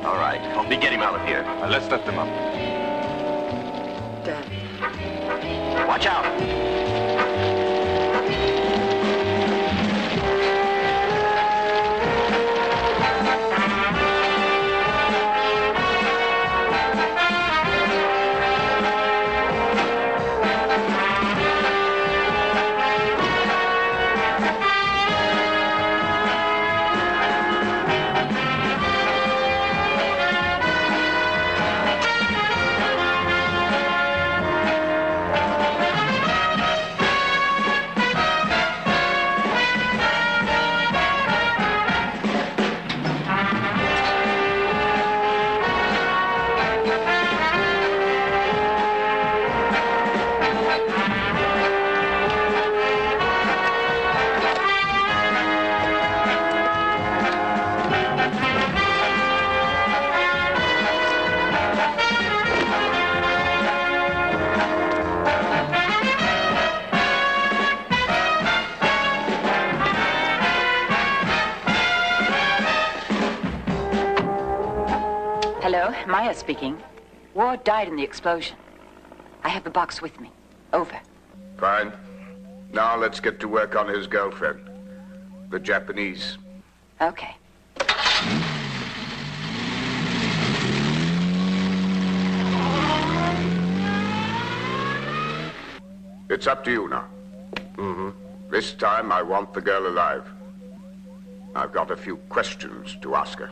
All right, help me get him out of here. Let's lift him up. Dad. Watch out. Hello, Maya speaking. Ward died in the explosion. I have the box with me. Over. Fine. Now let's get to work on his girlfriend, the Japanese. Okay. It's up to you now. This time I want the girl alive. I've got a few questions to ask her.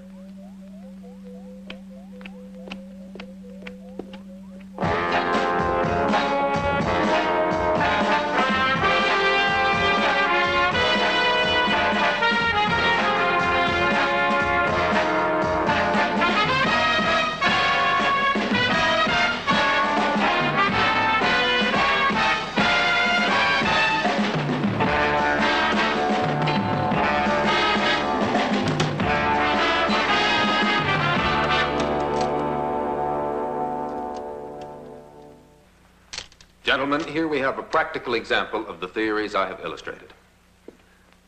Gentlemen, here we have a practical example of the theories I have illustrated.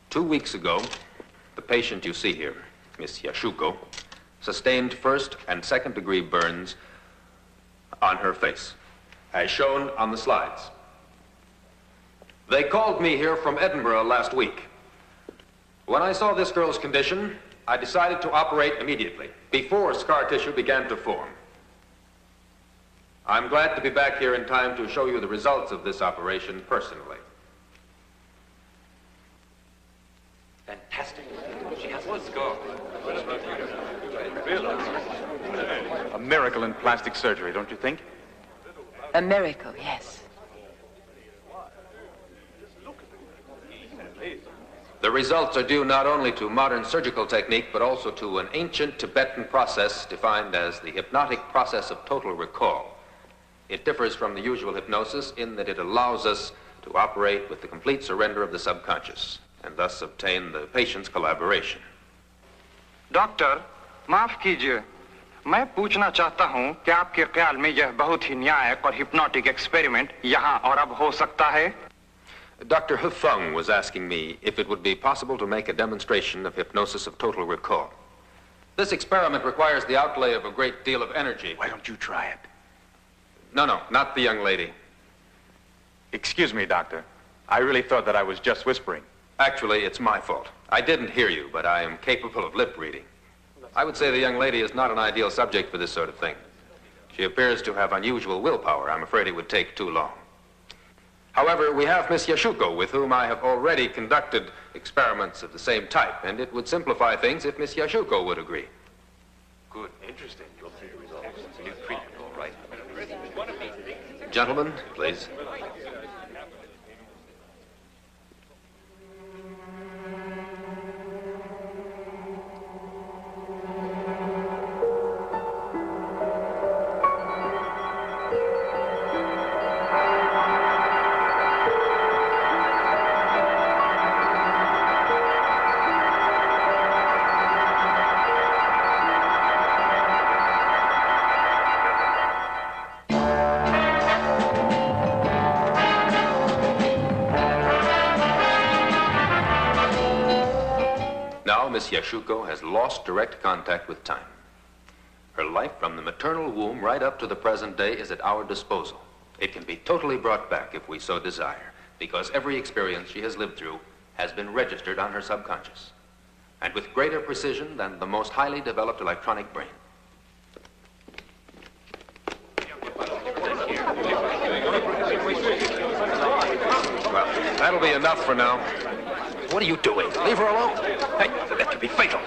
2 weeks ago, the patient you see here, Miss Yashuko, sustained first and second degree burns on her face, as shown on the slides. They called me here from Edinburgh last week. When I saw this girl's condition, I decided to operate immediately, before scar tissue began to form. I'm glad to be back here in time to show you the results of this operation personally. Fantastic. She has one scar. A miracle in plastic surgery, don't you think? A miracle, yes. The results are due not only to modern surgical technique, but also to an ancient Tibetan process defined as the hypnotic process of total recall. It differs from the usual hypnosis in that it allows us to operate with the complete surrender of the subconscious and thus obtain the patient's collaboration. Doctor, माफ कीजिए, मैं पूछना चाहता हूं कि आपके ख्याल में यह बहुत ही न्यायिक और हिप्नोटिक एक्सपेरिमेंट यहां और अब हो सकता है? Dr. Hufeng was asking me if it would be possible to make a demonstration of hypnosis of total recall. This experiment requires the outlay of a great deal of energy. Why don't you try it? No, not the young lady. Excuse me, Doctor. I really thought that I was just whispering. Actually, it's my fault. I didn't hear you, but I am capable of lip reading. I would say the young lady is not an ideal subject for this sort of thing. She appears to have unusual willpower. I'm afraid it would take too long. However, we have Miss Yashuko, with whom I have already conducted experiments of the same type, and it would simplify things if Miss Yashuko would agree. Good. Interesting. You'll see the results. It's a new treatment, all right. Gentlemen, please. Miss Yashuko has lost direct contact with time. Her life from the maternal womb right up to the present day is at our disposal. It can be totally brought back if we so desire, because every experience she has lived through has been registered on her subconscious, and with greater precision than the most highly developed electronic brain. Well, that'll be enough for now. What are you doing? Leave her alone. Hey, that could be fatal.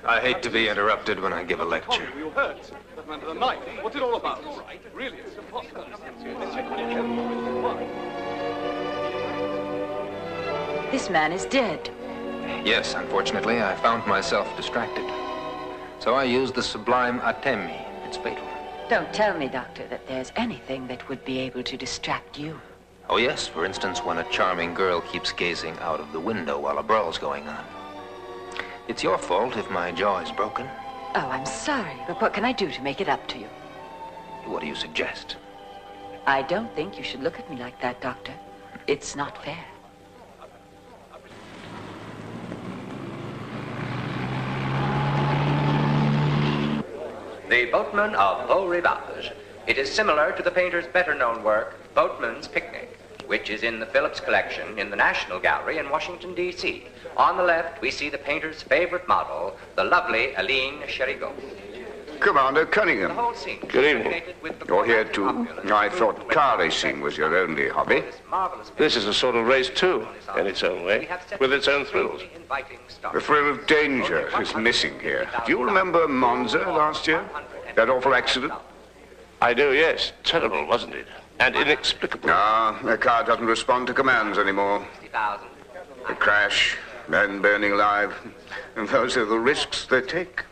I hate to be interrupted when I give a lecture. What's it all about? Really, it's impossible. This man is dead. Yes, unfortunately, I found myself distracted. So I used the sublime atemi. It's fatal. Don't tell me, Doctor, that there's anything that would be able to distract you. Oh, yes, for instance, when a charming girl keeps gazing out of the window while a brawl's going on. It's your fault if my jaw is broken. Oh, I'm sorry, but what can I do to make it up to you? What do you suggest? I don't think you should look at me like that, Doctor. It's not fair. The Boatman of Beau Rivage. It is similar to the painter's better-known work, Boatman's Picnic, which is in the Phillips collection in the National Gallery in Washington, D.C. On the left, we see the painter's favorite model, the lovely Aline Cherigot. Commander The Cunningham, whole scene is Good evening. illuminated with the You're here too? I thought car racing was your only hobby. This is a sort of race too, in its own way, with its own thrills. The thrill of danger is missing here. Do you remember Monza last year? That awful accident? I do, yes. Terrible, wasn't it? And inexplicable. No, the car doesn't respond to commands anymore. A crash, men burning alive. And those are the risks they take.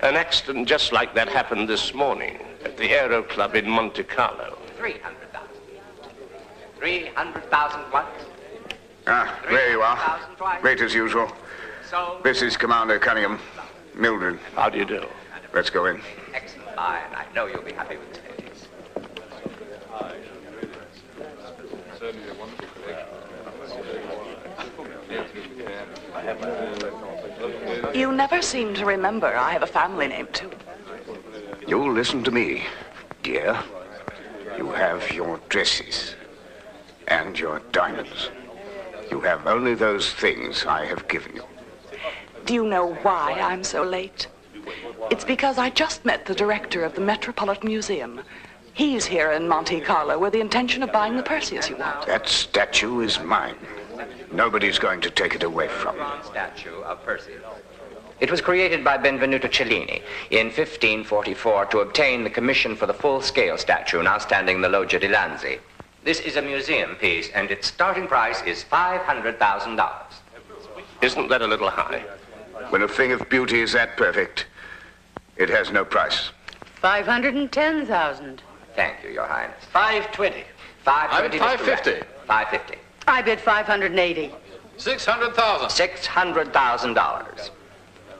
An accident just like that happened this morning at the Aero Club in Monte Carlo. 300,000. 300,000 once. Ah, there you are. Great as usual. This is Commander Cunningham. Mildred. How do you do? Let's go in. Excellent eye, and I know you'll be happy with this paintings. You never seem to remember I have a family name, too. You listen to me, dear. You have your dresses and your diamonds. You have only those things I have given you. Do you know why I'm so late? It's because I just met the director of the Metropolitan Museum. He's here in Monte Carlo with the intention of buying the Perseus you want. That statue is mine. Nobody's going to take it away from me. Statue of Perseus. It was created by Benvenuto Cellini in 1544 to obtain the commission for the full-scale statue now standing in the Loggia di Lanzi. This is a museum piece, and its starting price is $500,000. Isn't that a little high? When a thing of beauty is that perfect, it has no price. 510,000. Thank you, Your Highness. 520. 520. 550. 550. I bid 580. 600,000. $600,000.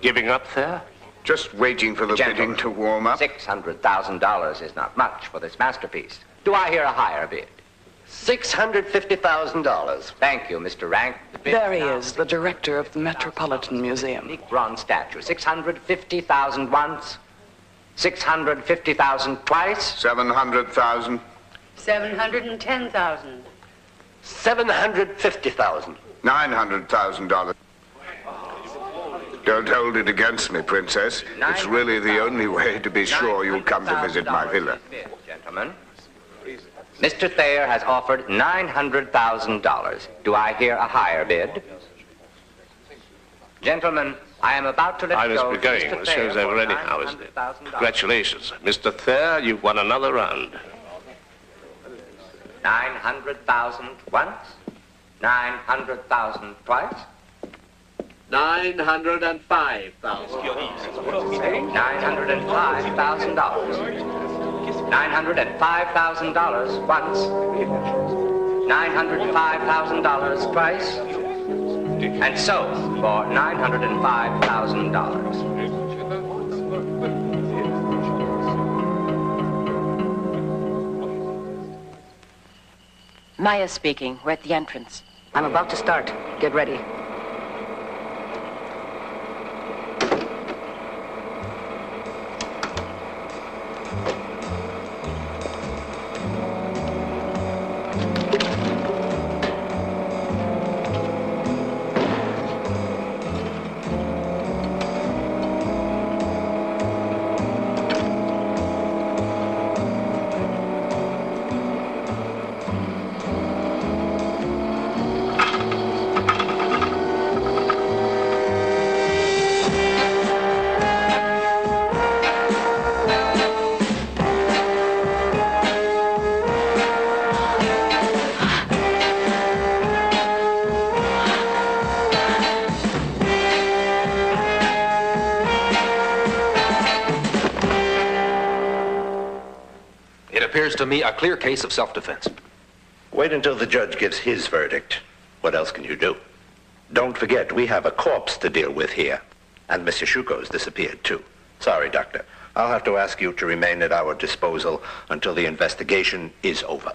Giving up there? Just waiting for the bidding to warm up. $600,000 is not much for this masterpiece. Do I hear a higher bid? $650,000. Thank you, Mr. Rank. There he is, the director of the Metropolitan Museum. Unique bronze statue. 650,000 once. 650,000 twice. 700,000. 710,000. 750,000. $900,000. Don't hold it against me, Princess. It's really the only way to be sure you'll come to visit my villa. Gentlemen, Mr. Thayer has offered $900,000. Do I hear a higher bid? Gentlemen, I am about to let I must go be going. Mr. The Thayer show's over for anyhow, isn't it? $900,000. Congratulations. Mr. Thayer, you've won another round. 900,000 once. 900,000 twice. 905,000. $905,000. $905,000 once. $905,000 twice. And so for $905,000. Maya speaking. We're at the entrance. I'm about to start. Get ready. To me, a clear case of self-defense. Wait until the judge gives his verdict. What else can you do? Don't forget, we have a corpse to deal with here. And Miss Yashuko's disappeared, too. Sorry, Doctor. I'll have to ask you to remain at our disposal until the investigation is over.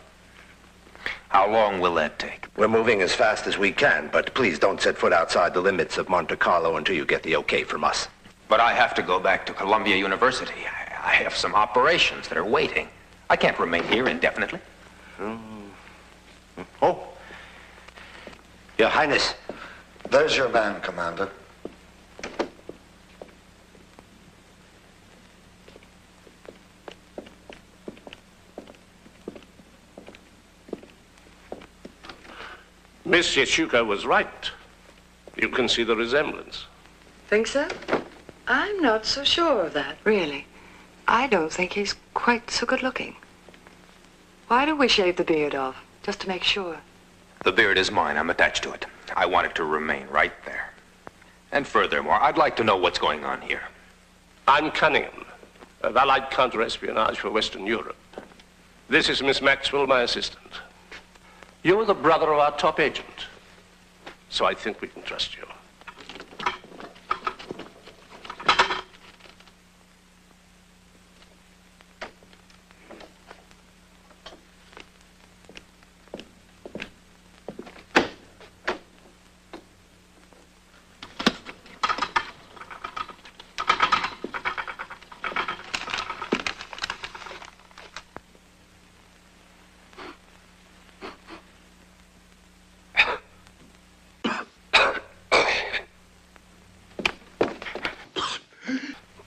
How long will that take? We're moving as fast as we can, but please don't set foot outside the limits of Monte Carlo until you get the okay from us. But I have to go back to Columbia University. I have some operations that are waiting. I can't remain here indefinitely. Oh. Your Highness. There's your man, Commander. Miss Yashuko was right. You can see the resemblance. Think so? I'm not so sure of that, really. I don't think he's quite so good looking. Why don't we shave the beard off, just to make sure? The beard is mine. I'm attached to it. I want it to remain right there. And furthermore, I'd like to know what's going on here. I'm Cunningham, of Allied counter-espionage for Western Europe. This is Miss Maxwell, my assistant. You're the brother of our top agent, so I think we can trust you.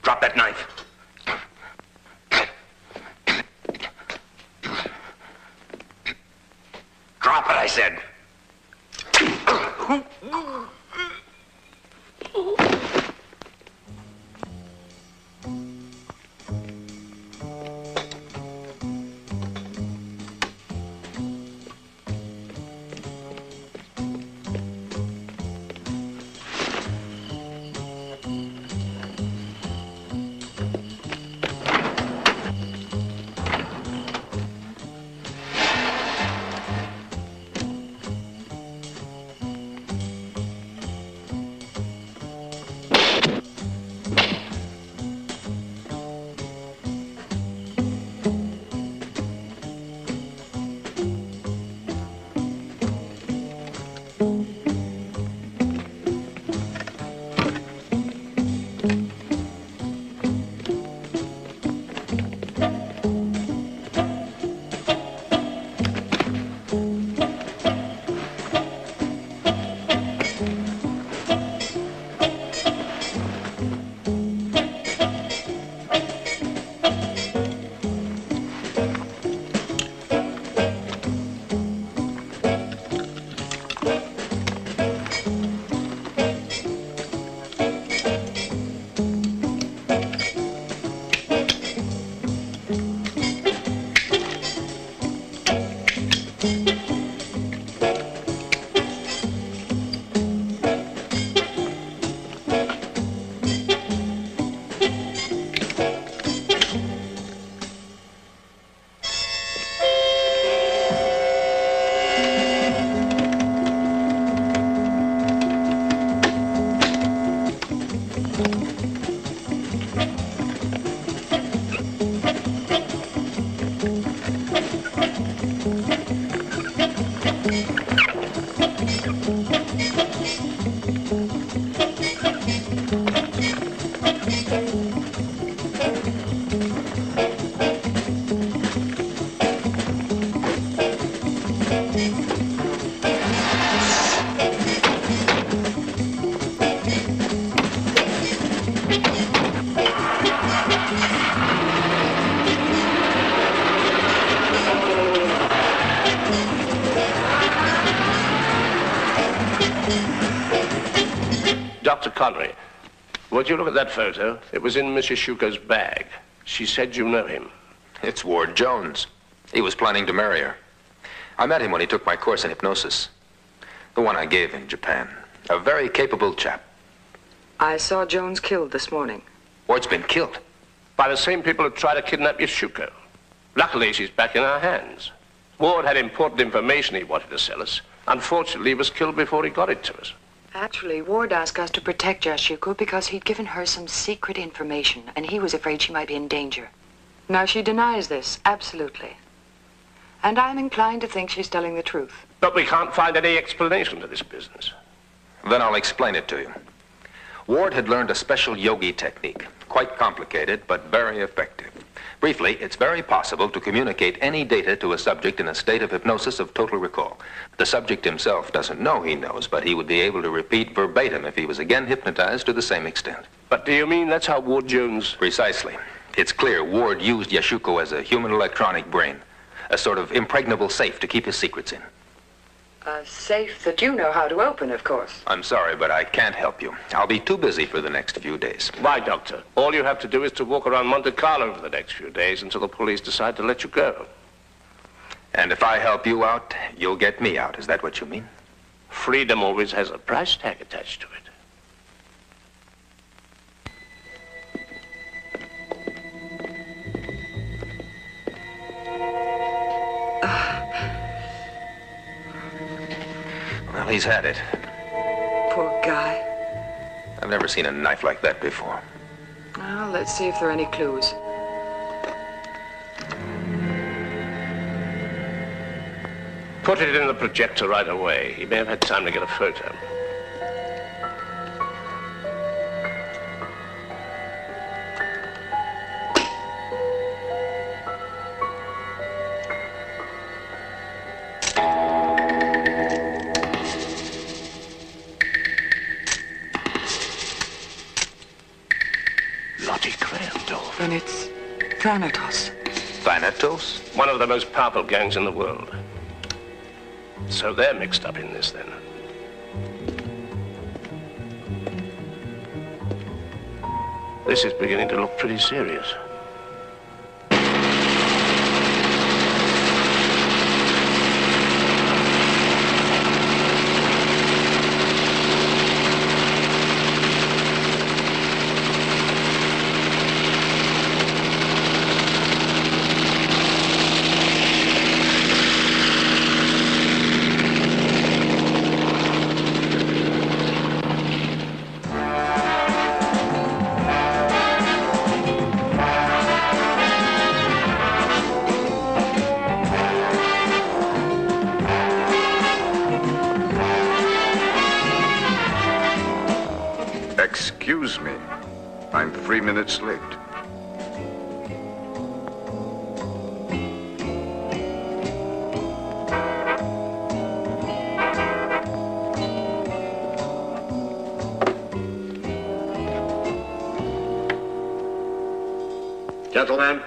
Drop that knife. Drop it, I said. Dr. Connery, would you look at that photo? It was in Miss Yashuko's bag. She said you know him. It's Ward Jones. He was planning to marry her. I met him when he took my course in hypnosis. The one I gave in Japan. A very capable chap. I saw Jones killed this morning. Ward's been killed. By the same people who tried to kidnap Yashuko. Luckily, she's back in our hands. Ward had important information he wanted to sell us. Unfortunately, he was killed before he got it to us. Actually, Ward asked us to protect Yashuko because he'd given her some secret information, and he was afraid she might be in danger. Now, she denies this, absolutely. And I'm inclined to think she's telling the truth. But we can't find any explanation to this business. Then I'll explain it to you. Ward had learned a special yogi technique. Quite complicated, but very effective. Briefly, it's very possible to communicate any data to a subject in a state of hypnosis of total recall. The subject himself doesn't know he knows, but he would be able to repeat verbatim if he was again hypnotized to the same extent. But do you mean that's how Ward Jones... Precisely. It's clear Ward used Yashuko as a human electronic brain, a sort of impregnable safe to keep his secrets in. A safe that you know how to open, of course. I'm sorry, but I can't help you. I'll be too busy for the next few days. Why, Doctor? All you have to do is to walk around Monte Carlo for the next few days until the police decide to let you go. And if I help you out, you'll get me out. Is that what you mean? Freedom always has a price tag attached to it. Well, he's had it. Poor guy. I've never seen a knife like that before. Well, let's see if there are any clues. Put it in the projector right away. He may have had time to get a photo. And it's Thanatos. Thanatos? One of the most powerful gangs in the world. So they're mixed up in this, then. This is beginning to look pretty serious. Excuse me. I'm 3 minutes late. Gentlemen,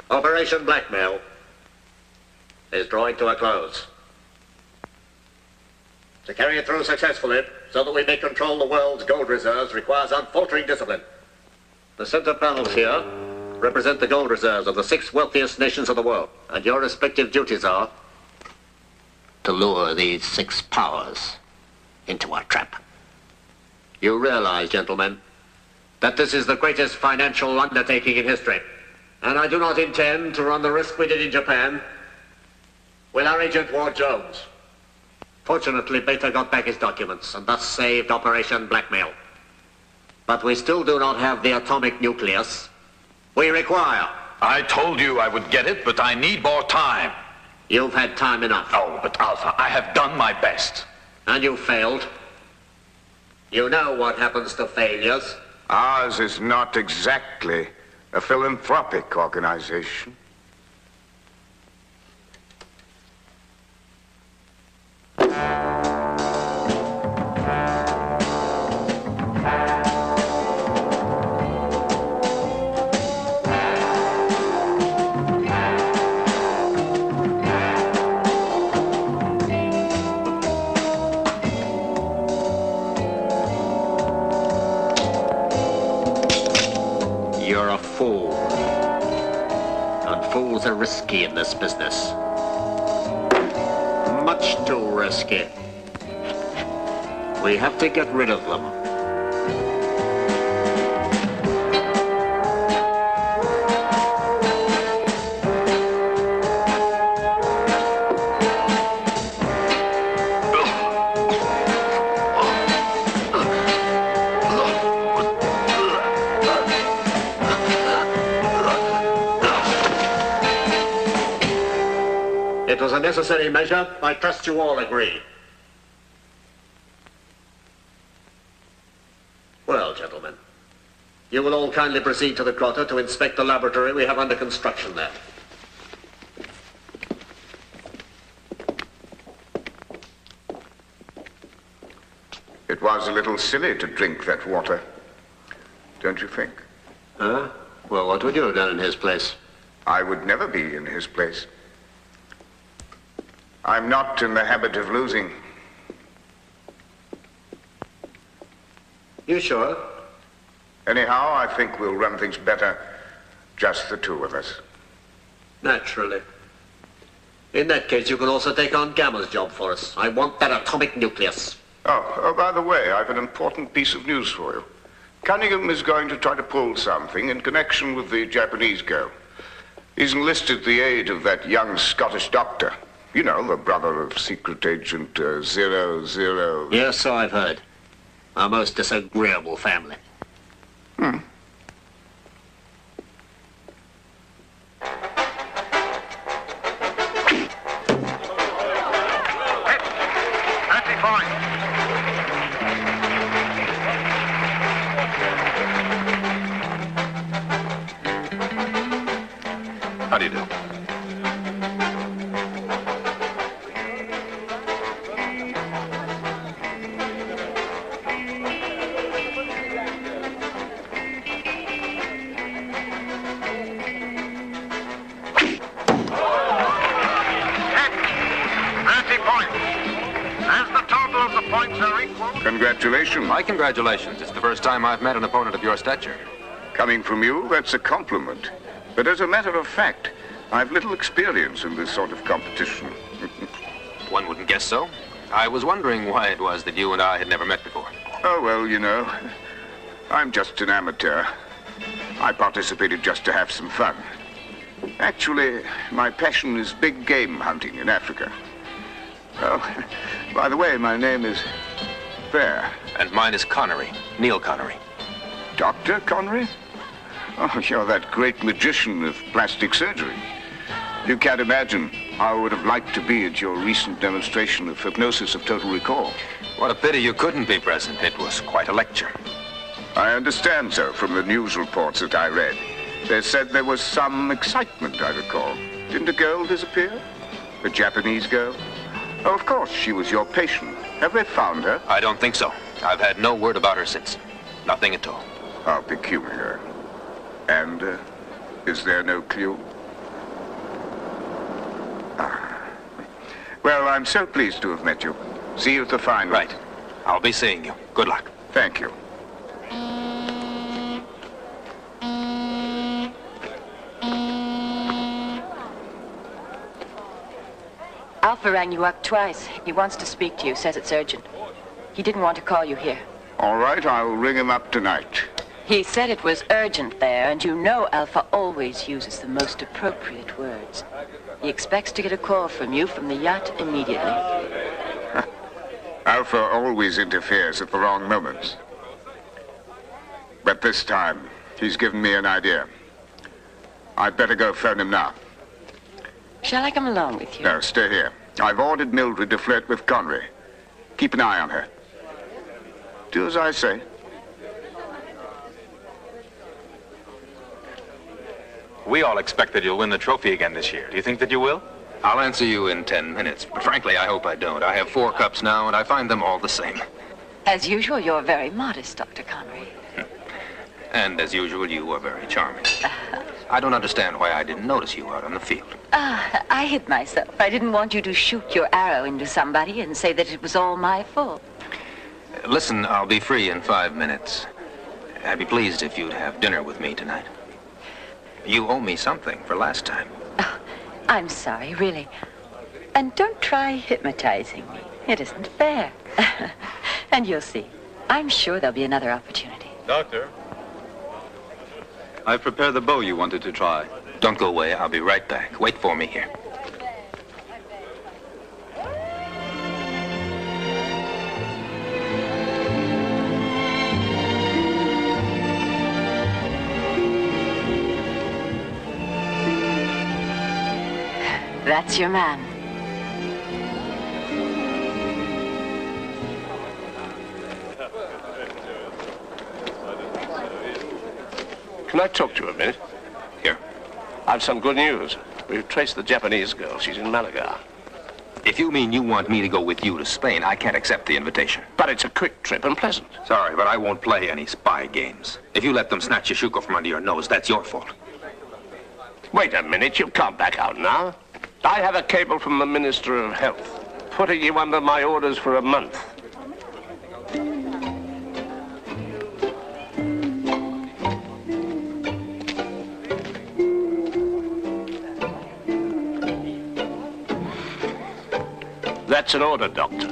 Operation Blackmail is drawing to a close. To carry it through successfully, so that we may control the world's gold reserves, requires unfaltering discipline. The center panels here represent the gold reserves of the 6 wealthiest nations of the world, and your respective duties are to lure these 6 powers into our trap. You realize, gentlemen, that this is the greatest financial undertaking in history, and I do not intend to run the risk we did in Japan with our agent Ward Jones. Fortunately, Beta got back his documents and thus saved Operation Blackmail. But we still do not have the atomic nucleus we require. I told you I would get it, but I need more time. You've had time enough. Oh, but Alpha, I have done my best. And you failed. You know what happens to failures. Ours is not exactly a philanthropic organization. fool. And fools are risky in this business. Much too risky. We have to get rid of them. It was a necessary measure. I trust you all agree. Well, gentlemen, you will all kindly proceed to the grotto to inspect the laboratory we have under construction there. It was a little silly to drink that water, don't you think? Huh? Well, what would you have done in his place? I would never be in his place. I'm not in the habit of losing. You sure? Anyhow, I think we'll run things better, just the two of us. Naturally. In that case, you can also take on Gamma's job for us. I want that atomic nucleus. Oh, by the way, I've an important piece of news for you. Cunningham is going to try to pull something in connection with the Japanese girl. He's enlisted the aid of that young Scottish doctor. You know, the brother of Secret Agent 00... Yes, so I've heard. A most disagreeable family. Hmm. How do you do? Congratulations. My congratulations. It's the first time I've met an opponent of your stature. Coming from you, that's a compliment. But as a matter of fact, I've little experience in this sort of competition. One wouldn't guess so. I was wondering why it was that you and I had never met before. Oh, well, you know, I'm just an amateur. I participated just to have some fun. Actually, my passion is big game hunting in Africa. Oh, by the way, my name is Fair. And mine is Connery, Neil Connery. Dr. Connery? Oh, you're that great magician of plastic surgery. You can't imagine how I would have liked to be at your recent demonstration of hypnosis of total recall. What a pity you couldn't be present. It was quite a lecture. I understand so from the news reports that I read. They said there was some excitement, I recall. Didn't a girl disappear? A Japanese girl? Oh, of course, she was your patient. Have they found her? I don't think so. I've had no word about her since. Nothing at all. How peculiar. And is there no clue? Ah. Well, I'm so pleased to have met you. See you at the final. Right. I'll be seeing you. Good luck. Thank you. Alpha rang you up twice. He wants to speak to you, says it's urgent. He didn't want to call you here. All right, I'll ring him up tonight. He said it was urgent there, and you know Alpha always uses the most appropriate words. He expects to get a call from you from the yacht immediately. Alpha always interferes at the wrong moments. But this time, he's given me an idea. I'd better go phone him now. Shall I come along with you? No, stay here. I've ordered Mildred to flirt with Connery. Keep an eye on her. Do as I say. We all expect that you'll win the trophy again this year. Do you think that you will? I'll answer you in 10 minutes, but frankly, I hope I don't. I have 4 cups now, and I find them all the same. As usual, you're very modest, Dr. Connery. And as usual, you are very charming. I don't understand why I didn't notice you out on the field. I hid myself. I didn't want you to shoot your arrow into somebody and say that it was all my fault. Listen, I'll be free in 5 minutes. I'd be pleased if you'd have dinner with me tonight. You owe me something for last time. Oh, I'm sorry, really. And don't try hypnotizing me. It isn't fair. And you'll see. I'm sure there'll be another opportunity. Doctor, I've prepared the bow you wanted to try. Don't go away. I'll be right back. Wait for me here. That's your man. Can I talk to you a minute? Here. I've some good news. We've traced the Japanese girl. She's in Malaga. If you mean you want me to go with you to Spain, I can't accept the invitation. But it's a quick trip and pleasant. Sorry, but I won't play any spy games. If you let them snatch Yashuko from under your nose, that's your fault. Wait a minute. You can't back out now. I have a cable from the Minister of Health, putting you under my orders for a month. That's an order, Doctor.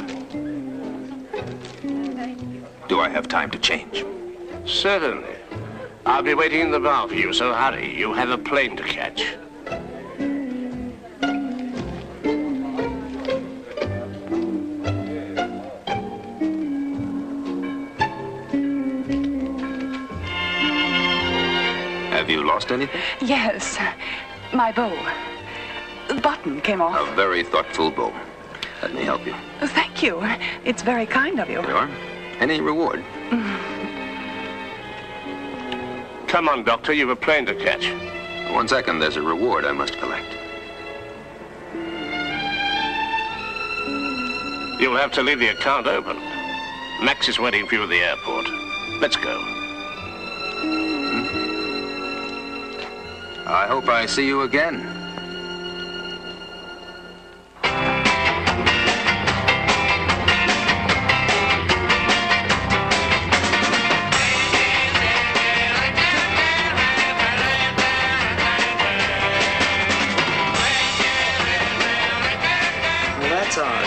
Do I have time to change? Certainly. I'll be waiting in the bar for you, so hurry. You have a plane to catch. Have you lost anything? Yes, my bow. The button came off. A very thoughtful bow. Let me help you. Thank you. It's very kind of you. There you are. Any reward? Come on, Doctor. You've a plane to catch. 1 second. There's a reward I must collect. You'll have to leave the account open. Max is waiting for you at the airport. Let's go. I hope I see you again. That's odd.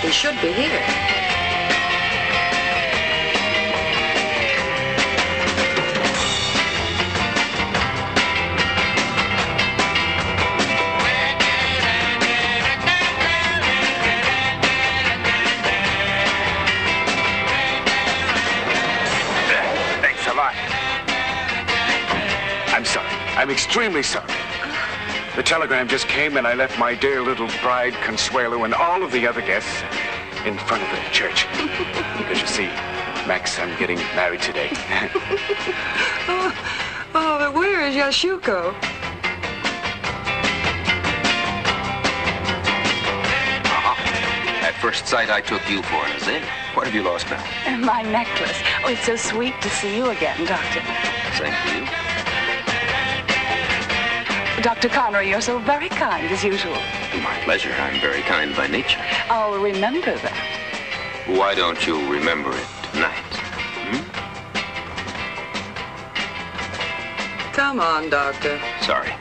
He should be here. Thanks a lot. I'm sorry. I'm extremely sorry. The telegram just came and I left my dear little bride, Consuelo, and all of the other guests in front of the church. Because you see, Max, I'm getting married today. But where is Yashuko? At first sight, I took you for an Azin. What have you lost now? My necklace. Oh, it's so sweet to see you again, Doctor. Same to you. Dr. Connery, you're so very kind, as usual. My pleasure. I'm very kind by nature. I'll remember that. Why don't you remember it tonight? Come on, Doctor. Sorry.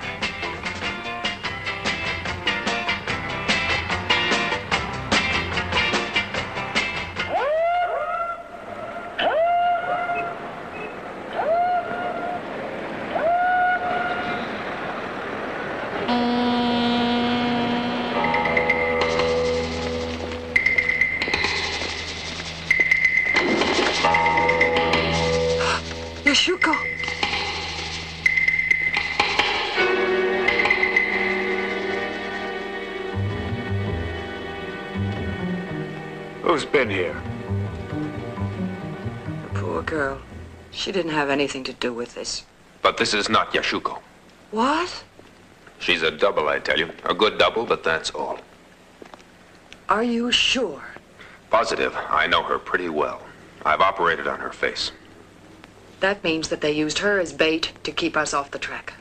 Yashuko. Who's been here? The poor girl. She didn't have anything to do with this. But this is not Yashuko. What? She's a double, I tell you. A good double, but that's all. Are you sure? Positive. I know her pretty well. I've operated on her face. That means that they used her as bait to keep us off the track.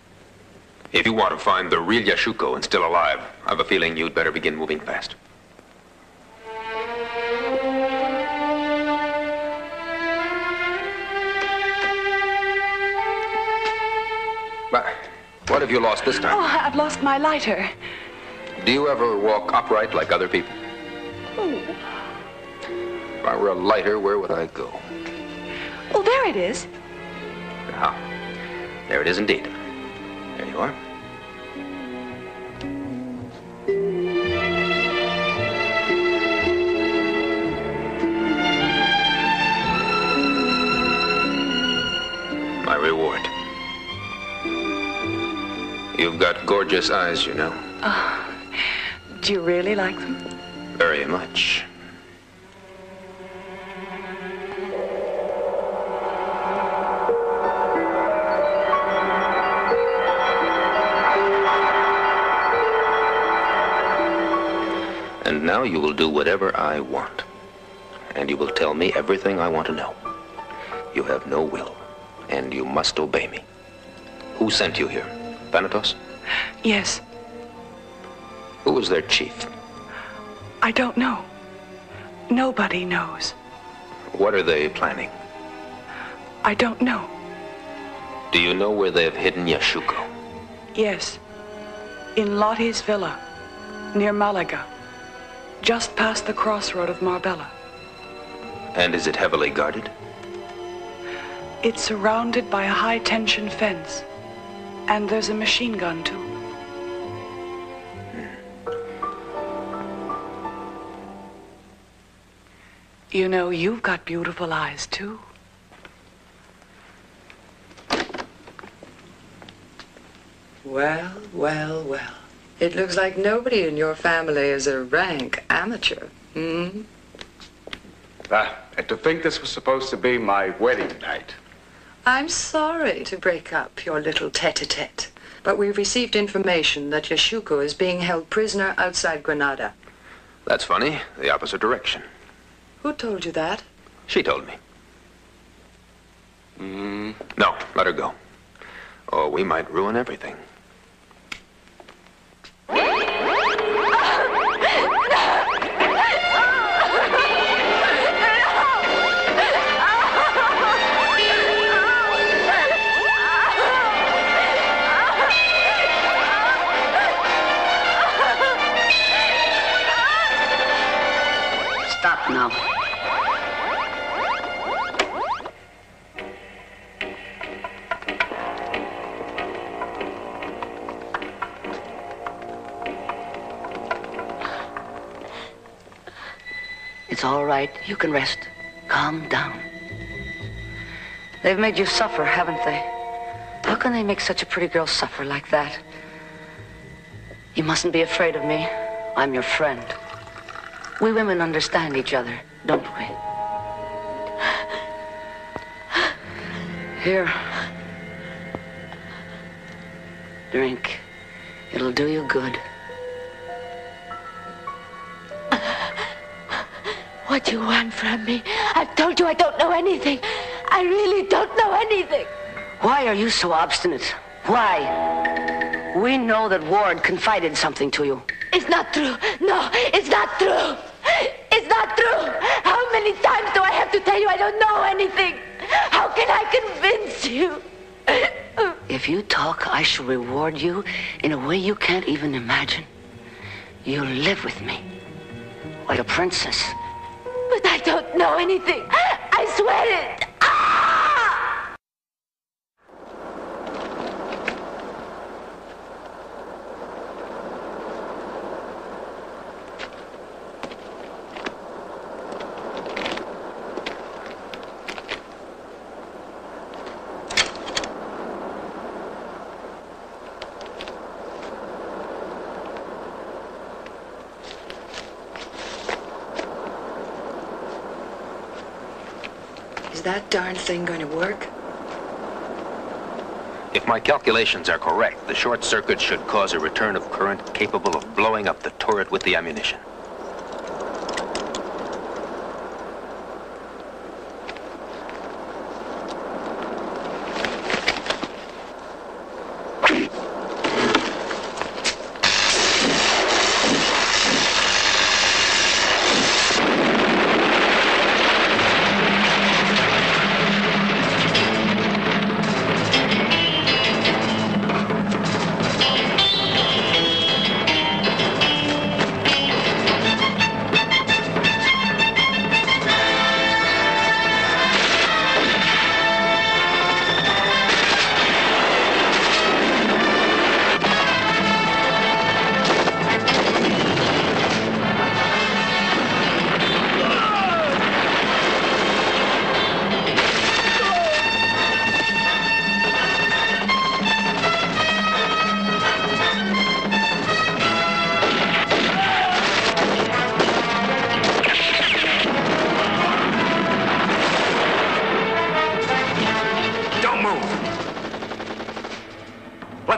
If you want to find the real Yashuko and still alive, I've a feeling you'd better begin moving fast. What have you lost this time? Oh, I've lost my lighter. Do you ever walk upright like other people? Oh. If I were a lighter, where would I go? Oh, there it is. Ah, there it is indeed. There you are. My reward. You've got gorgeous eyes, you know. Oh, do you really like them? Very much. And now you will do whatever I want. And you will tell me everything I want to know. You have no will, and you must obey me. Who sent you here? Thanatos? Yes. Who is their chief? I don't know. Nobody knows. What are they planning? I don't know. Do you know where they have hidden Yashuko? Yes. In Lottie's villa, near Malaga. Just past the crossroad of Marbella. And is it heavily guarded? It's surrounded by a high-tension fence. And there's a machine gun, too. You know, you've got beautiful eyes, too. Well, well, well. It looks like nobody in your family is a rank amateur. Hmm? And to think this was supposed to be my wedding night. I'm sorry to break up your little tete-a-tete, but we've received information that Yashuko is being held prisoner outside Granada. That's funny. The opposite direction. Who told you that? She told me. No, let her go. Or we might ruin everything. Stop now. It's all right. You can rest. Calm down. They've made you suffer, haven't they? How can they make such a pretty girl suffer like that? You mustn't be afraid of me. I'm your friend. We women understand each other, don't we? Here. Drink. It'll do you good. What do you want from me? I've told you I don't know anything. I really don't know anything. Why are you so obstinate? Why? We know that Ward confided something to you. It's not true. No, it's not true. It's not true. How many times do I have to tell you I don't know anything? How can I convince you? If you talk, I shall reward you in a way you can't even imagine. You'll live with me, like a princess. But I don't know anything. I swear it. Is that darn thing going to work? If my calculations are correct, the short circuit should cause a return of current capable of blowing up the turret with the ammunition.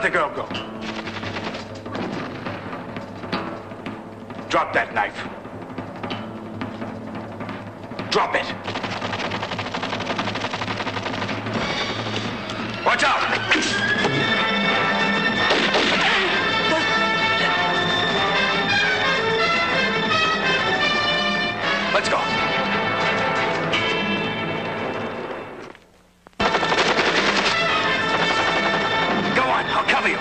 the girl go. Drop that knife. Drop it. Watch out! Let's go. Go on, I'll cover you.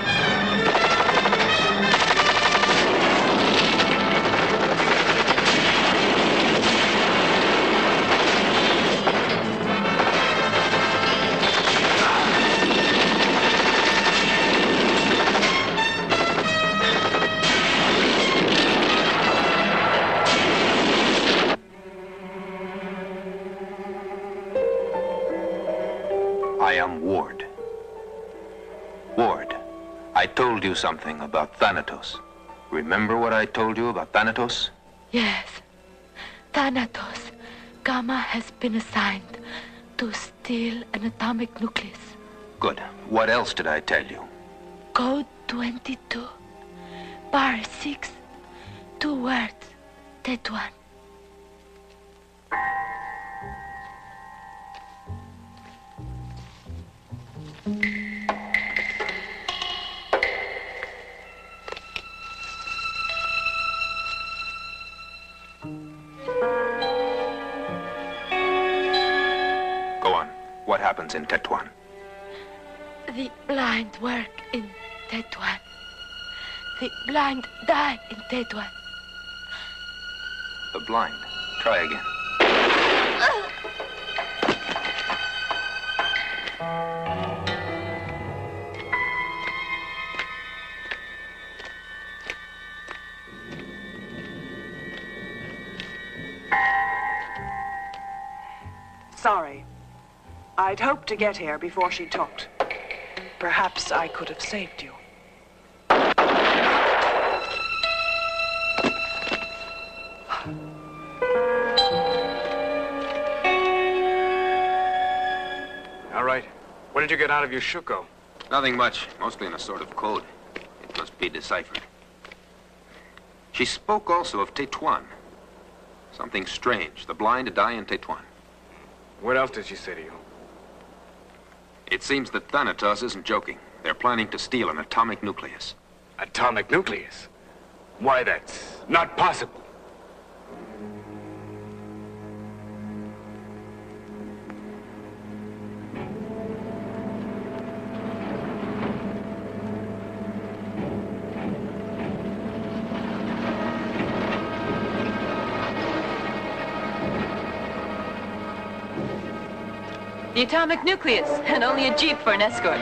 I am Ward. Ward, I told you something about Thanatos. Remember what I told you about Thanatos? Yes. Thanatos. Gamma has been assigned to steal an atomic nucleus. Good. What else did I tell you? Code 22. Bar 6. 2 words. That one. Go on. What happens in Tetuan? The blind work in Tetuan. The blind die in Tetuan. The blind. Try again. Sorry. I'd hoped to get here before she talked. Perhaps I could have saved you. All right. What did you get out of Yashuko? Nothing much. Mostly in a sort of code. It must be deciphered. She spoke also of Tetuan. Something strange. The blind die in Tetuan. What else did she say to you? It seems that Thanatos isn't joking. They're planning to steal an atomic nucleus. Atomic nucleus? Why, that's not possible. The atomic nucleus, and only a jeep for an escort.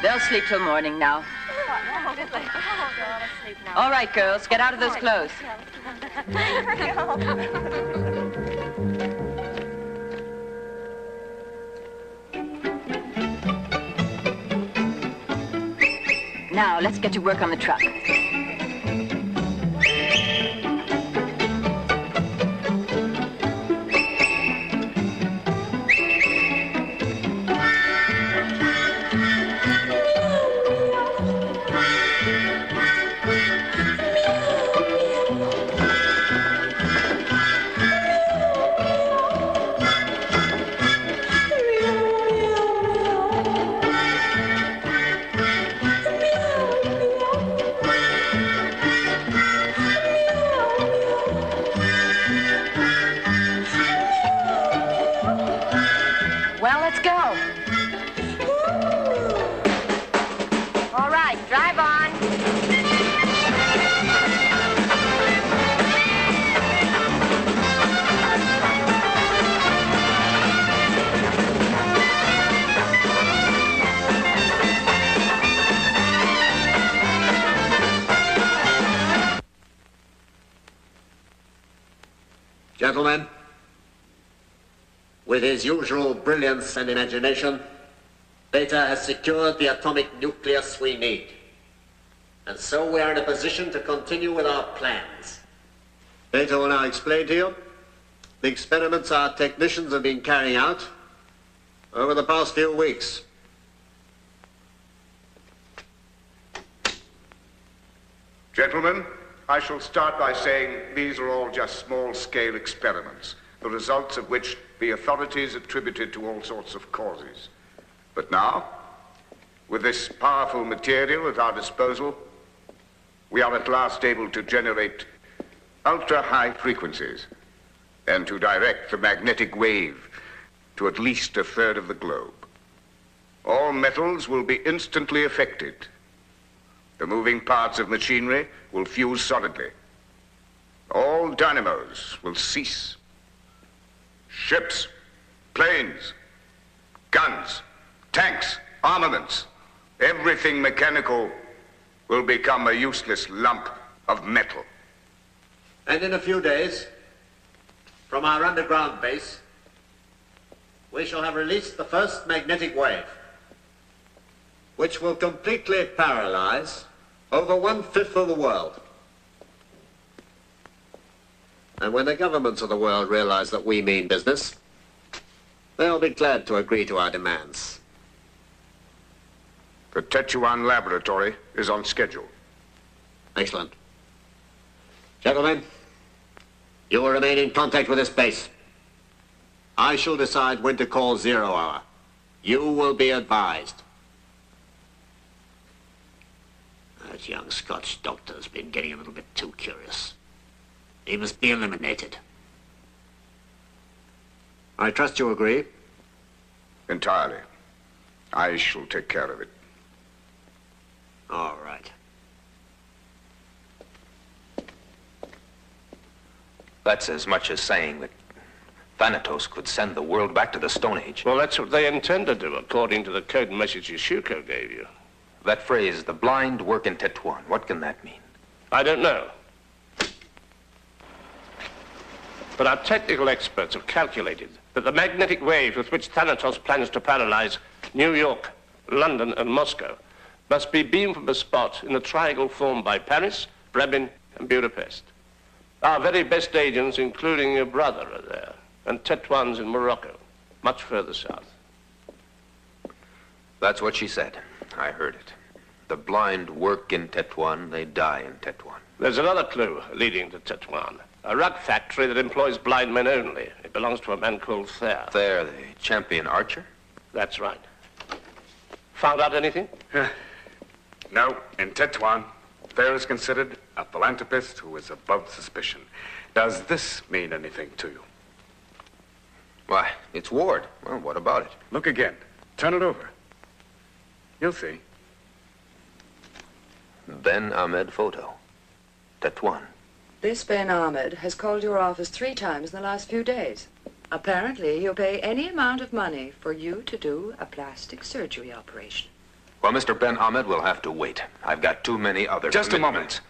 They'll sleep till morning now. All right, girls, get out of those clothes. Now, let's get to work on the truck. Gentlemen, with his usual brilliance and imagination, Beta has secured the atomic nucleus we need. And so we are in a position to continue with our plans. Beta will now explain to you the experiments our technicians have been carrying out over the past few weeks. Gentlemen, I shall start by saying these are all just small-scale experiments, the results of which the authorities attributed to all sorts of causes. But now, with this powerful material at our disposal, we are at last able to generate ultra-high frequencies and to direct the magnetic wave to at least a third of the globe. All metals will be instantly affected. The moving parts of machinery will fuse solidly. All dynamos will cease. Ships, planes, guns, tanks, armaments, everything mechanical will become a useless lump of metal. And in a few days, from our underground base, we shall have released the first magnetic wave, which will completely paralyze over 1/5 of the world. And when the governments of the world realize that we mean business, they'll be glad to agree to our demands. The Tetuan laboratory is on schedule. Excellent. Gentlemen, you will remain in contact with this base. I shall decide when to call 0 hour. You will be advised. That young Scotch doctor's been getting a little bit too curious. He must be eliminated. I trust you agree? Entirely. I shall take care of it. All right. That's as much as saying that Thanatos could send the world back to the Stone Age. Well, that's what they intend to do, according to the code message Yashuko gave you. That phrase, the blind work in Tetuan, what can that mean? I don't know. But our technical experts have calculated that the magnetic wave with which Thanatos plans to paralyze New York, London, and Moscow must be beamed from a spot in the triangle formed by Paris, Bremen, and Budapest. Our very best agents, including your brother, are there, and Tetuan's in Morocco, much further south. That's what she said. I heard it. The blind work in Tetuan, they die in Tetuan. There's another clue leading to Tetuan. A rug factory that employs blind men only. It belongs to a man called Thayer. Thayer, the champion archer? That's right. Found out anything? No, in Tetuan, Thayer is considered a philanthropist who is above suspicion. Does this mean anything to you? Why, it's Ward. Well, what about it? Look again. Turn it over. You'll see. Ben Ahmed photo. Tetuan. This Ben Ahmed has called your office 3 times in the last few days. Apparently, he'll pay any amount of money for you to do a plastic surgery operation. Well, Mr. Ben Ahmed will have to wait. I've got too many other Just a moment.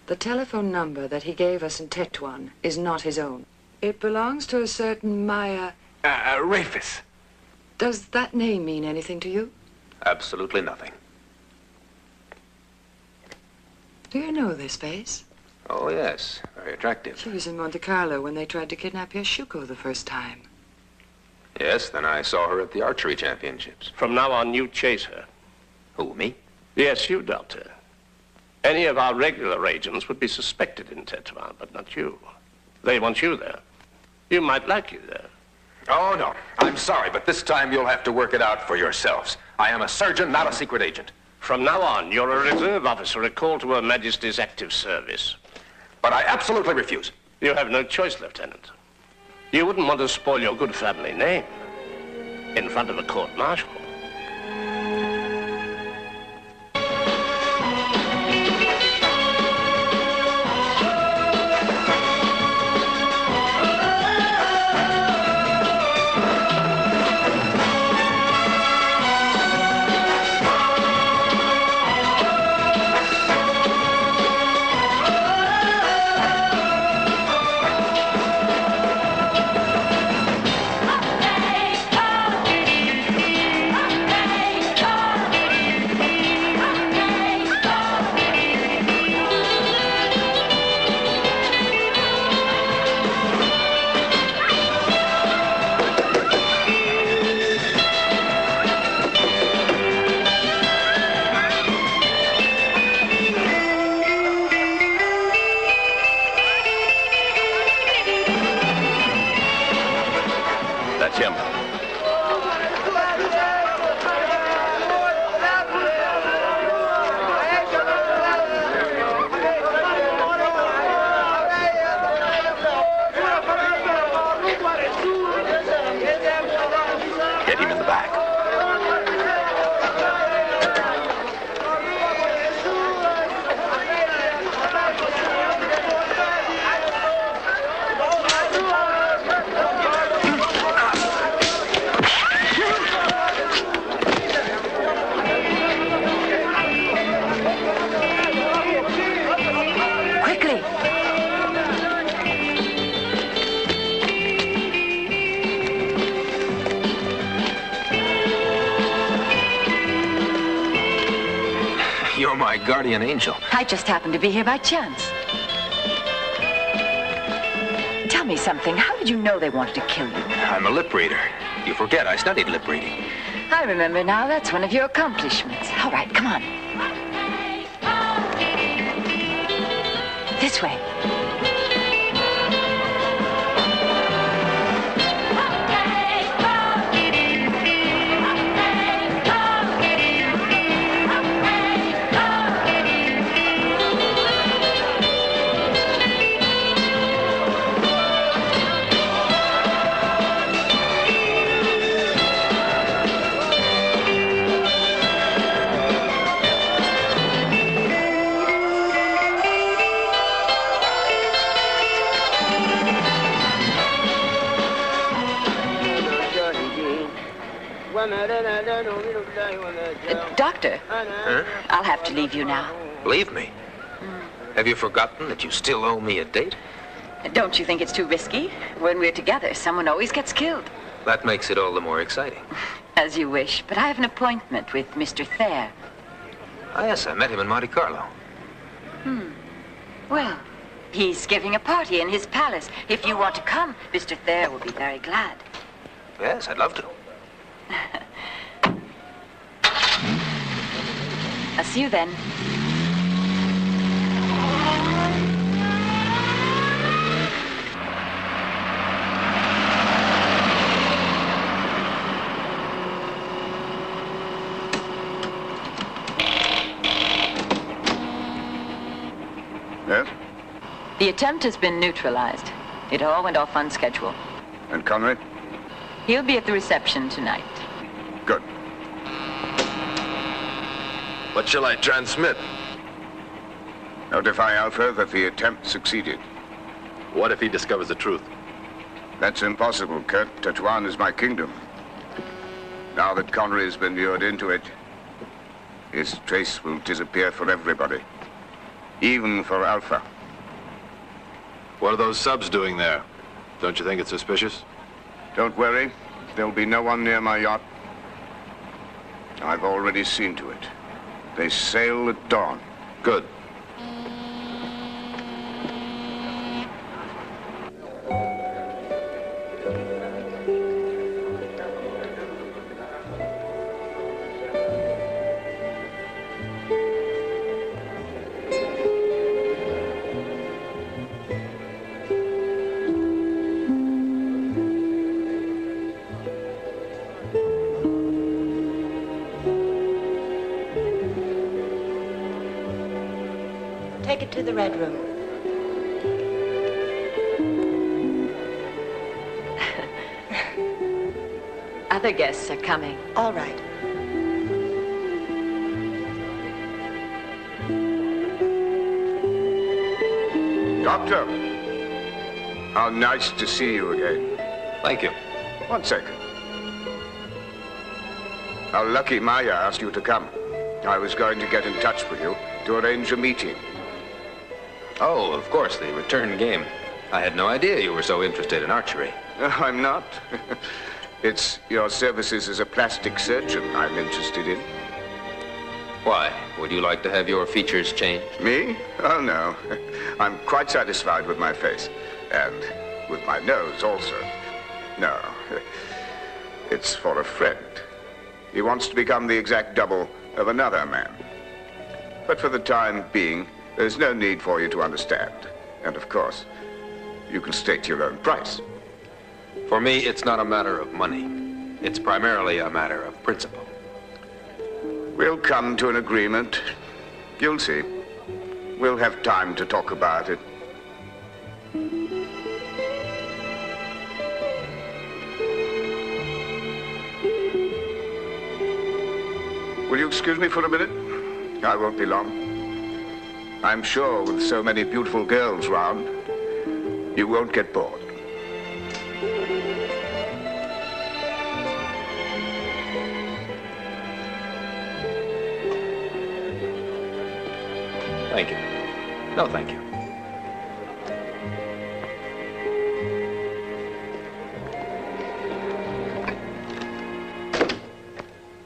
The telephone number that he gave us in Tetuan is not his own. It belongs to a certain Maya... Rafis. Does that name mean anything to you? Absolutely nothing. Do you know this face? Oh, yes. Very attractive. She was in Monte Carlo when they tried to kidnap Yashuko the first time. Yes, then I saw her at the archery championships. From now on, you chase her. Who, me? Yes, you, Doctor. Any of our regular agents would be suspected in Tetuan, but not you. They want you there. You might like you there. Oh, no. I'm sorry, but this time you'll have to work it out for yourselves. I am a surgeon, not a secret agent. From now on, you're a reserve officer recalled to Her Majesty's active service. But I absolutely refuse. You have no choice, Lieutenant. You wouldn't want to spoil your good family name in front of a court-martial. my guardian angel. I just happened to be here by chance. Tell me something. How did you know they wanted to kill you? I'm a lip reader. You forget, I studied lip reading. I remember now. That's one of your accomplishments. All right, come on. This way. Doctor, Huh? I'll have to leave you now. Leave me? Have you forgotten that you still owe me a date? Don't you think it's too risky? When we're together, someone always gets killed. That makes it all the more exciting. As you wish, but I have an appointment with Mr. Thayer. Ah, yes, I met him in Monte Carlo. Well, he's giving a party in his palace. If you want to come, Mr. Thayer will be very glad. Yes, I'd love to. I'll see you then. Yes? The attempt has been neutralized. It all went off on schedule. And Connery? He'll be at the reception tonight. Good. What shall I transmit? Notify Alpha that the attempt succeeded. What if he discovers the truth? That's impossible, Kurt. Tetuan is my kingdom. Now that Connery has been lured into it, his trace will disappear for everybody. Even for Alpha. What are those subs doing there? Don't you think it's suspicious? Don't worry. There'll be no one near my yacht. I've already seen to it. They sail at dawn. Good. Take it to the Red Room. Other guests are coming. All right. Doctor! How nice to see you again. Thank you. 1 second. How lucky Maya asked you to come. I was going to get in touch with you to arrange a meeting. Oh, of course, the return game. I had no idea you were so interested in archery. I'm not. It's your services as a plastic surgeon I'm interested in. Why? Would you like to have your features changed? Me? Oh, no. I'm quite satisfied with my face. And with my nose also. No. It's for a friend. He wants to become the exact double of another man. But for the time being, there's no need for you to understand. And of course, you can state your own price. For me, it's not a matter of money. It's primarily a matter of principle. We'll come to an agreement. You'll see. We'll have time to talk about it. Will you excuse me for a minute? I won't be long. I'm sure with so many beautiful girls round, you won't get bored. Thank you. No, thank you.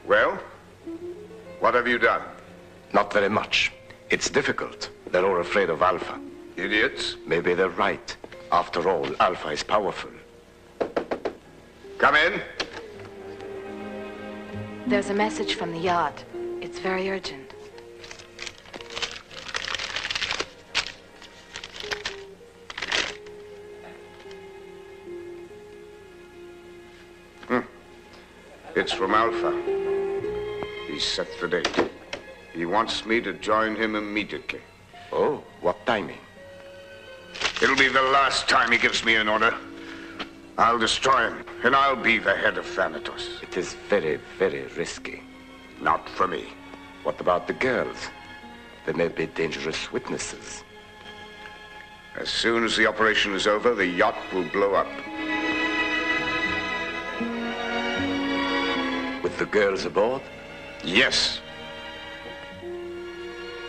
Well, what have you done? Not very much. It's difficult. They're all afraid of Alpha. Idiots? Maybe they're right. After all, Alpha is powerful. Come in. There's a message from the yacht. It's very urgent. It's from Alpha. He set the date. He wants me to join him immediately. Oh, what timing? It'll be the last time he gives me an order. I'll destroy him, and I'll be the head of Thanatos. It is very, very risky. Not for me. What about the girls? They may be dangerous witnesses. As soon as the operation is over, the yacht will blow up. With the girls aboard? Yes.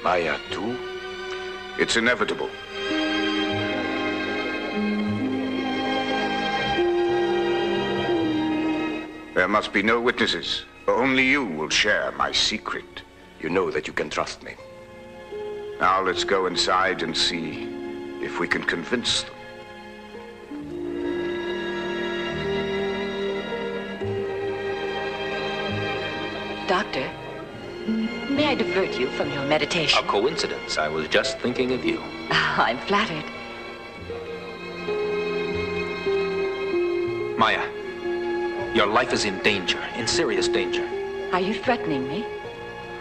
Maya, too? It's inevitable. There must be no witnesses. Only you will share my secret. You know that you can trust me. Now let's go inside and see if we can convince them. Doctor, may I divert you from your meditation? A coincidence. I was just thinking of you. Oh, I'm flattered. Maya, your life is in danger, in serious danger. Are you threatening me?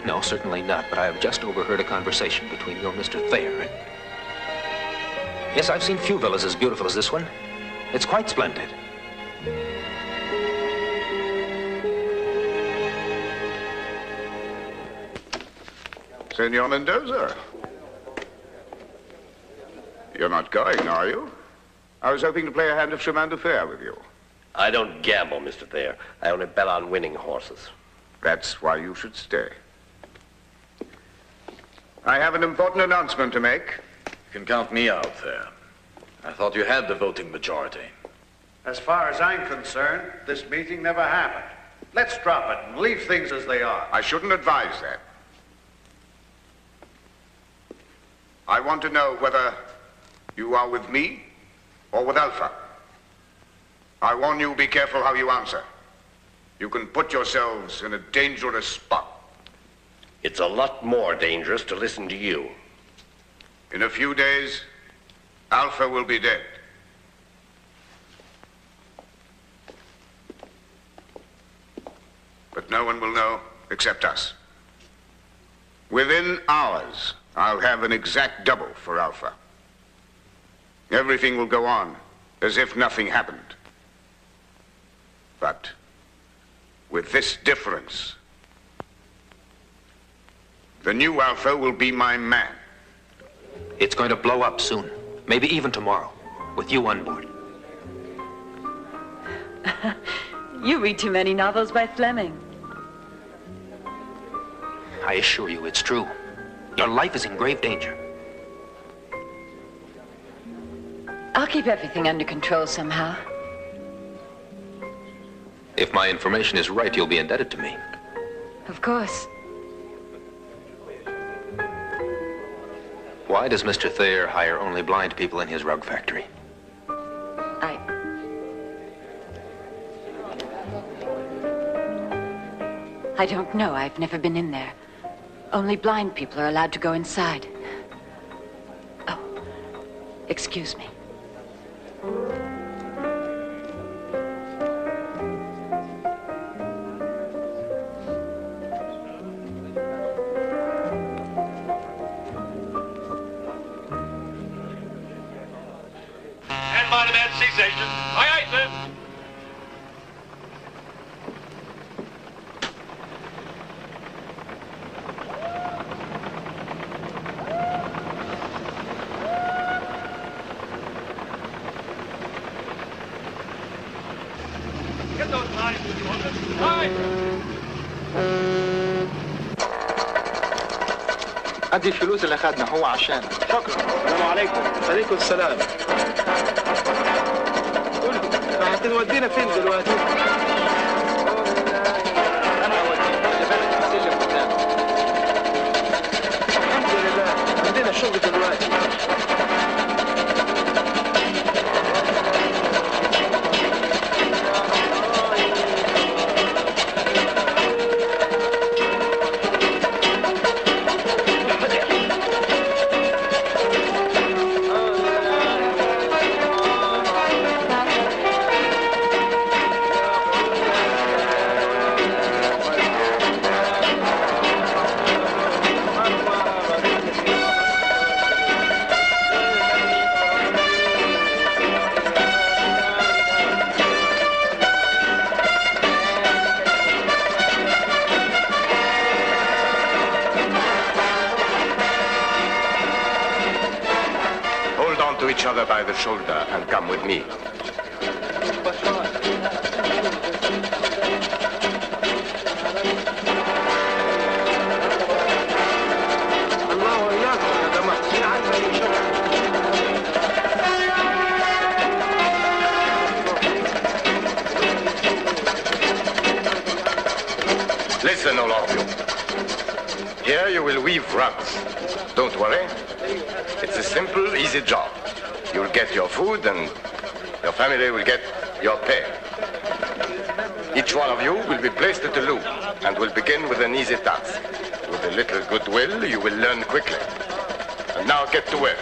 No, certainly not, but I have just overheard a conversation between your Mr. Thayer and... Yes, I've seen few villas as beautiful as this one. It's quite splendid. Senor Mendoza. You're not going, are you? I was hoping to play a hand of chemin de fer with you. I don't gamble, Mr. Thayer. I only bet on winning horses. That's why you should stay. I have an important announcement to make. You can count me out there. I thought you had the voting majority. As far as I'm concerned, this meeting never happened. Let's drop it and leave things as they are. I shouldn't advise that. I want to know whether you are with me or with Alpha. I warn you, be careful how you answer. You can put yourselves in a dangerous spot. It's a lot more dangerous to listen to you. In a few days, Alpha will be dead. But no one will know except us. Within hours, I'll have an exact double for Alpha. Everything will go on as if nothing happened. But with this difference, the new Alpha will be my man. It's going to blow up soon, maybe even tomorrow, with you on board. You read too many novels by Fleming. I assure you it's true. Your life is in grave danger. I'll keep everything under control somehow. If my information is right, you'll be indebted to me. Of course. Why does Mr. Thayer hire only blind people in his rug factory? I don't know. I've never been in there. Only blind people are allowed to go inside. Oh, excuse me. Stand by to man C-section. Aye, aye, sir. Get those lines with you on this. Aye. ادي الفلوس اللي اخذنا هو عشان شكرا. السلام عليكم. عليكم السلام. هتودينا فين دلوقتي؟ انا هوديك السجن قدام. اشوفك دلوقتي. Each other by the shoulder and come with me. Listen, all of you. Here you will weave rugs. Don't worry. It's a simple, easy job. You'll get your food and your family will get your pay. Each one of you will be placed at the loom and will begin with an easy task. With a little goodwill, you will learn quickly. And now get to work.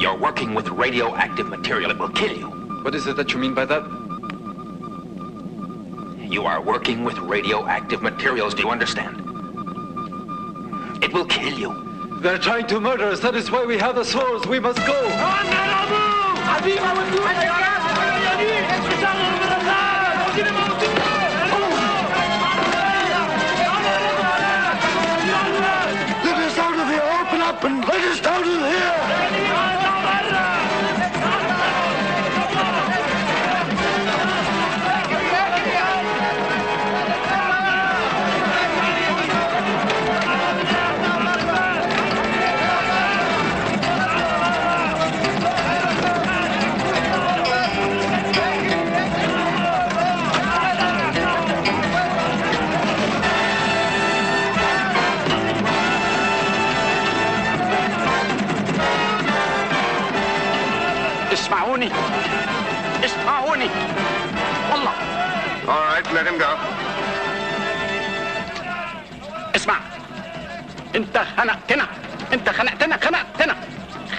You're working with radioactive material. It will kill you. What is it that you mean by that? You are working with radioactive materials. Do you understand? It will kill you. They're trying to murder us. That is why we have the swords. We must go. Let us out of here. Open up and let us out of here. اسمعوني والله. All right, let him go. اسمع، انت خنقتنا،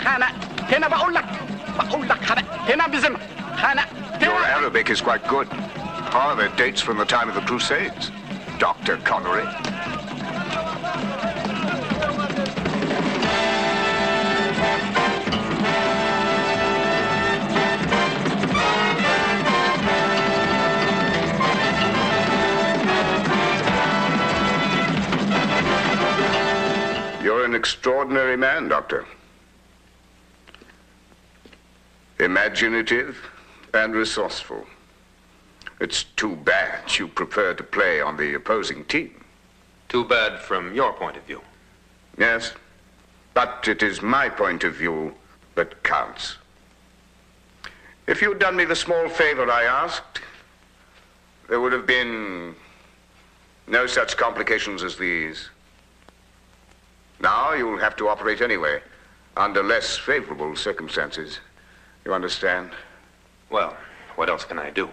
خنقتنا بقول لك خنقتنا بذمة، خنقتنا. Your Arabic is quite good. However, it dates from the time of the Crusades. Dr. Connery. You're an extraordinary man, Doctor. Imaginative and resourceful. It's too bad you prefer to play on the opposing team. Too bad from your point of view. Yes, but it is my point of view that counts. If you'd done me the small favor I asked, there would have been no such complications as these. Now you'll have to operate anyway, under less favorable circumstances. You understand? Well, what else can I do?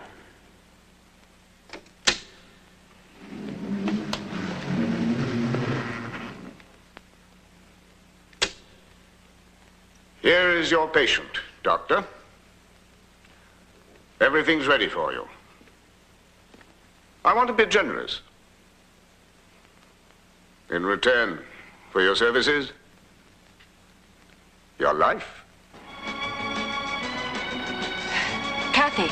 Here is your patient, Doctor. Everything's ready for you. I want to be generous. In return for your services, your life. Kathy.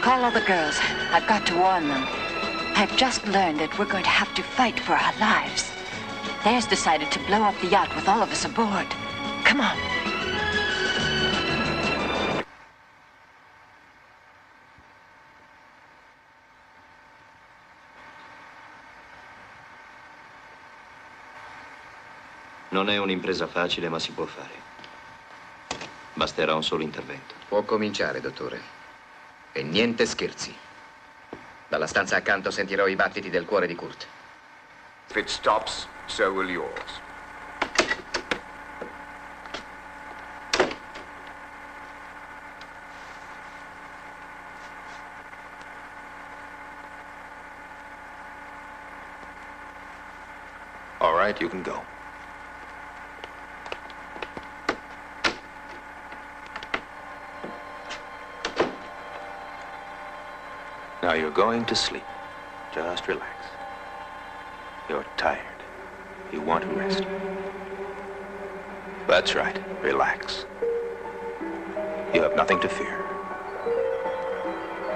Call all the girls. I've got to warn them. I've just learned that we're going to have to fight for our lives. Thayer's decided to blow up the yacht with all of us aboard. Come on. Non è un'impresa facile, ma si può fare. Basterà un solo intervento. Può cominciare, dottore. E niente scherzi. Dalla stanza accanto sentirò i battiti del cuore di Kurt. If it stops, so will yours. All right, you can go. Now you're going to sleep. Just relax. You're tired. You want to rest. That's right. Relax. You have nothing to fear.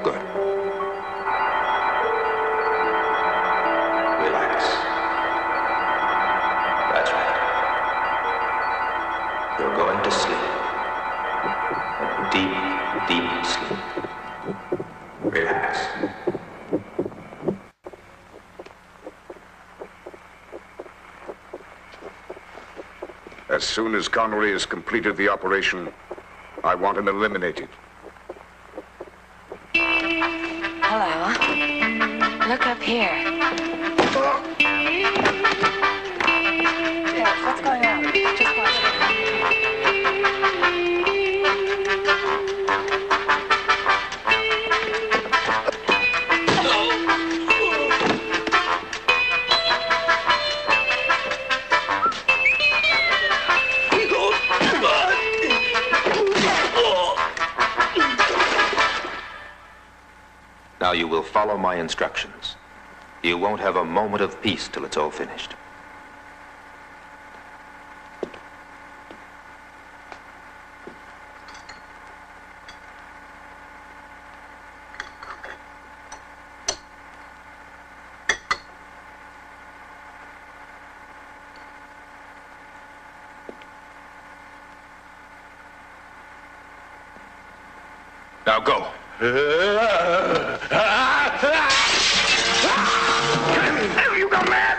Good. Relax. That's right. You're going to sleep. Deep, deep sleep. Relax. As soon as Connery has completed the operation, I want him eliminated. Hello. Look up here. Yeah, what's going on? Just watch it. Now you will follow my instructions. You won't have a moment of peace till it's all finished. Now go. You go mad!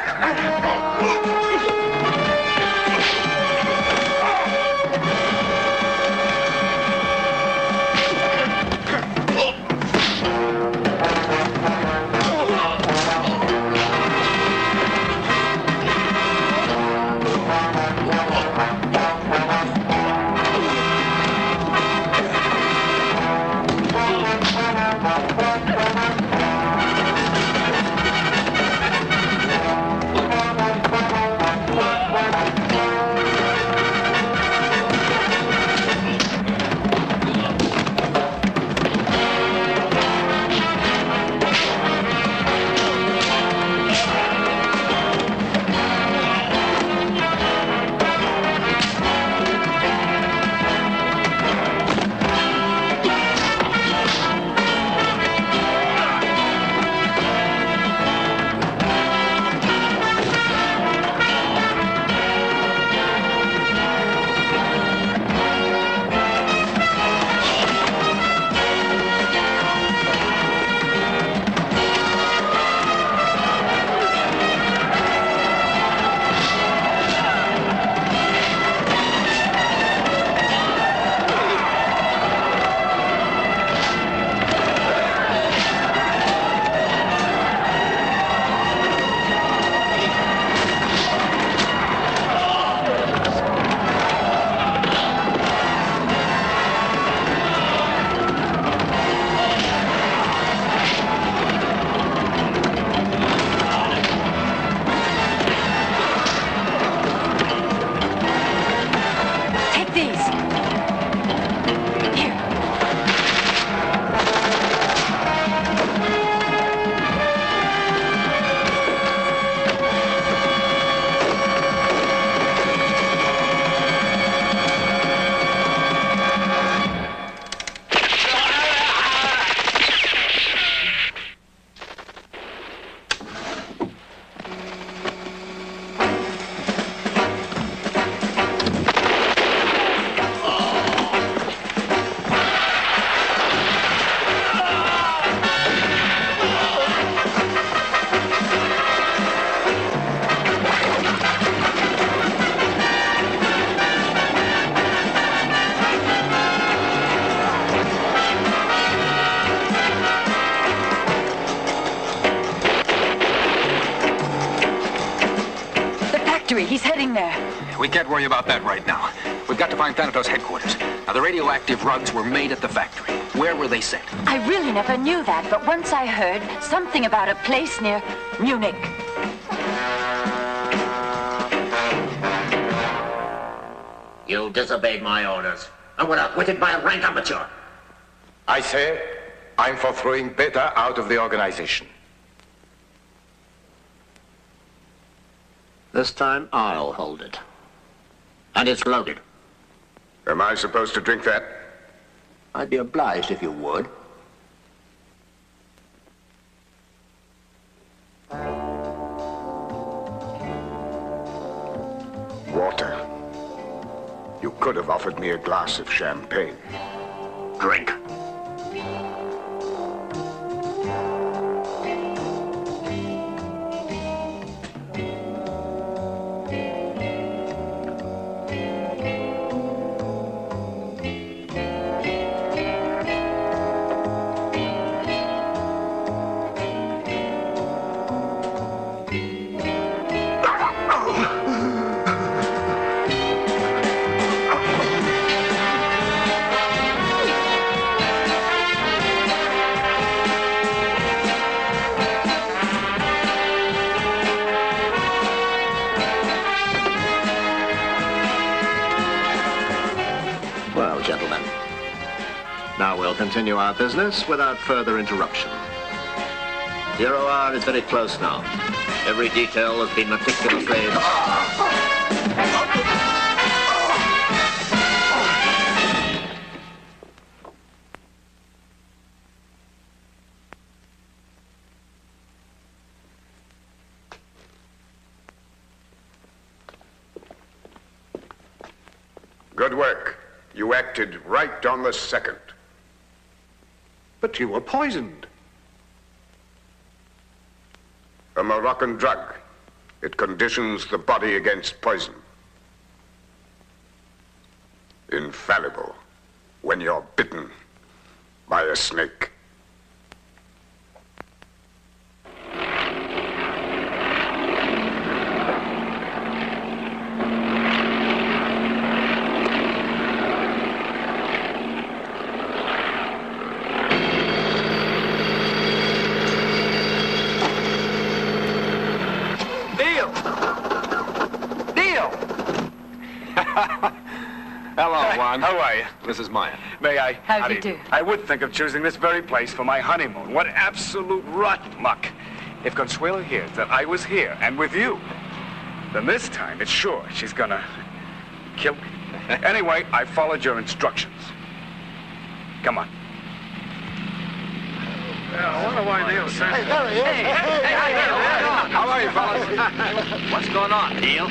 factory. He's heading there. We can't worry about that right now. We've got to find Thanatos' headquarters. Now, the radioactive rugs were made at the factory. Where were they sent? I really never knew that, but once I heard something about a place near Munich. You disobeyed my orders and were outwitted by a rank amateur. I say I'm for throwing Beta out of the organization. This time I'll hold it. And it's loaded. Am I supposed to drink that? I'd be obliged if you would. Water. You could have offered me a glass of champagne. Drink. Now we'll continue our business without further interruption. 0 hour is very close now. Every detail has been meticulously... Good work. You acted right on the second. But you were poisoned. A Moroccan drug. It conditions the body against poison. Infallible when you're bitten by a snake. Hello, Juan. How are you? This is Maya. May I? How do you do? I would think of choosing this very place for my honeymoon. What absolute rot muck. If Consuelo hears that I was here and with you, then this time it's sure she's gonna kill me. Anyway, I followed your instructions. Come on. I wonder why Neil sent Hey, there he is. Hey, how are you, fellas? What's going on, Neil?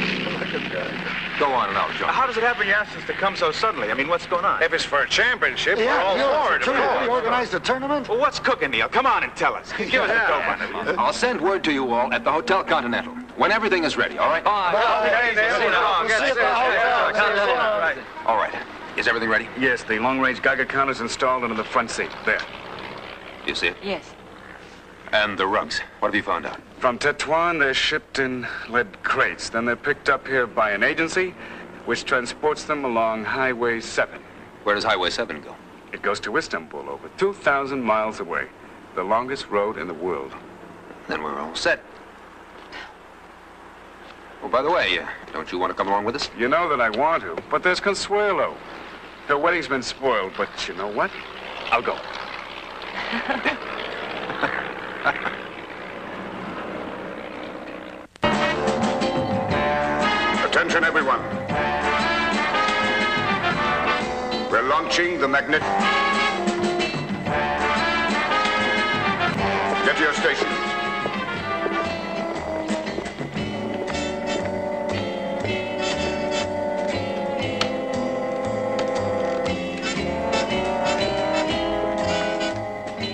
Go on and I'll join. How does it happen you asked us to come so suddenly? I mean, what's going on? If it's for a championship, we're all for it. We organized a tournament? Well, what's cooking, Neil? Come on and tell us. Give us the dope on it. I'll send word to you all at the Hotel Continental when everything is ready, all right? All right. Is everything ready? Yes, the long-range Geiger counter's installed into the front seat. There. You see it? Yes. And the rugs. What have you found out? From Tetuan, they're shipped in lead crates. Then they're picked up here by an agency, which transports them along Highway 7. Where does Highway 7 go? It goes to Istanbul, over 2,000 miles away. The longest road in the world. Then we're all set. Oh, by the way, don't you want to come along with us? You know that I want to, but there's Consuelo. Her wedding's been spoiled, but you know what? I'll go. Attention, everyone. We're launching the magnet. Get to your stations.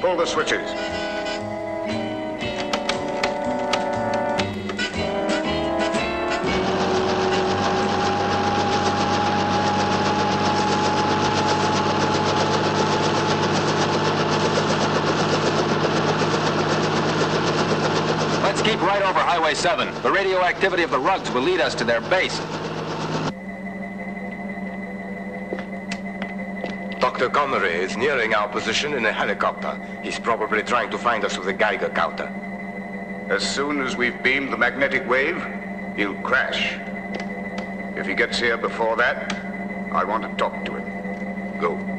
Pull the switches. Let's keep right over Highway Runway 7. The radioactivity of the rugs will lead us to their base. Dr. Connery is nearing our position in a helicopter. He's probably trying to find us with a Geiger counter. As soon as we've beamed the magnetic wave, he'll crash. If he gets here before that, I want to talk to him. Go.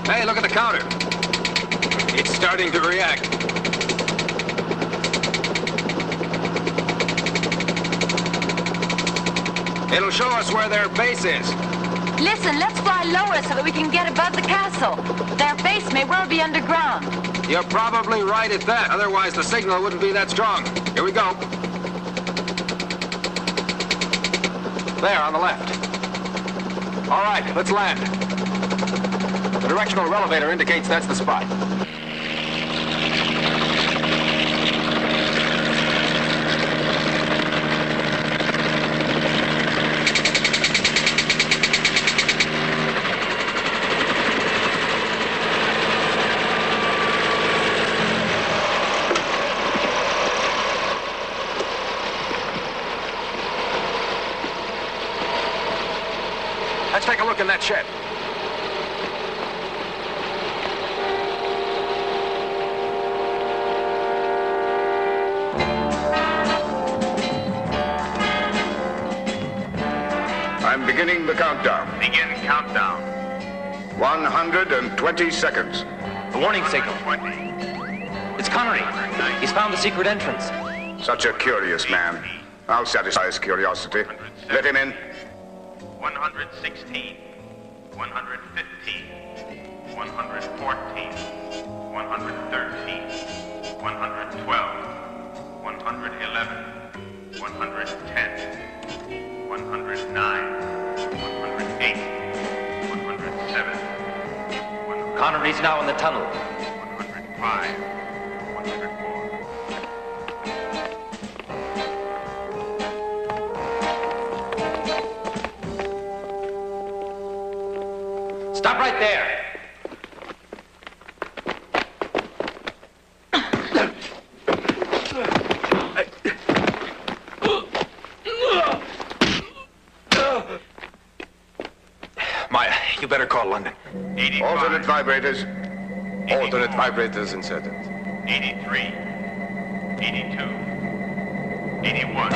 Hey, look at the counter. It's starting to react. It'll show us where their base is. Listen, let's fly lower so that we can get above the castle. Their base may well be underground. You're probably right at that. Otherwise, the signal wouldn't be that strong. Here we go. There, on the left. All right, let's land. The directional elevator indicates that's the spot. Let's take a look in that shed. I'm beginning the countdown. Begin countdown. 120 seconds. The warning signal. It's Connery. He's found the secret entrance. Such a curious man. I'll satisfy his curiosity. Let him in. 116, 115, 114, 113, 112, 111, 110, 109, 108, 107. Connery's now in the tunnel. 105, 104. Stop right there. Maya, you better call London. 85. Alternate vibrators. 84. Alternate vibrators inserted. 83, 82, 81.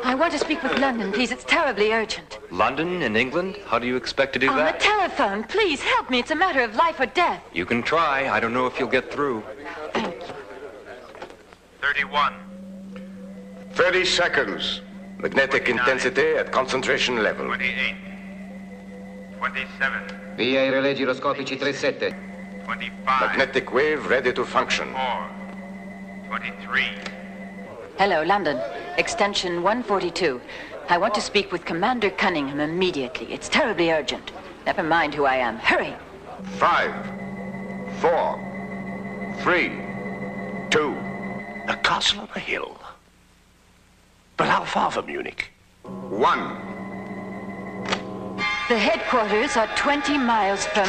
I want to speak with London, please. It's terribly urgent. London in England? How do you expect to do On that? the telephone, please help me. It's a matter of life or death. You can try. I don't know if you'll get through. 31. 30 seconds. Magnetic intensity at concentration level. 28. 27. Via i relè giroscopici 37. 25. Magnetic wave ready to function. 4. 23. Hello, London. Extension 142. I want to speak with Commander Cunningham immediately. It's terribly urgent. Never mind who I am. Hurry. 5, 4, 3, 2. A castle on a hill. But how far from Munich? 1. The headquarters are 20 miles from...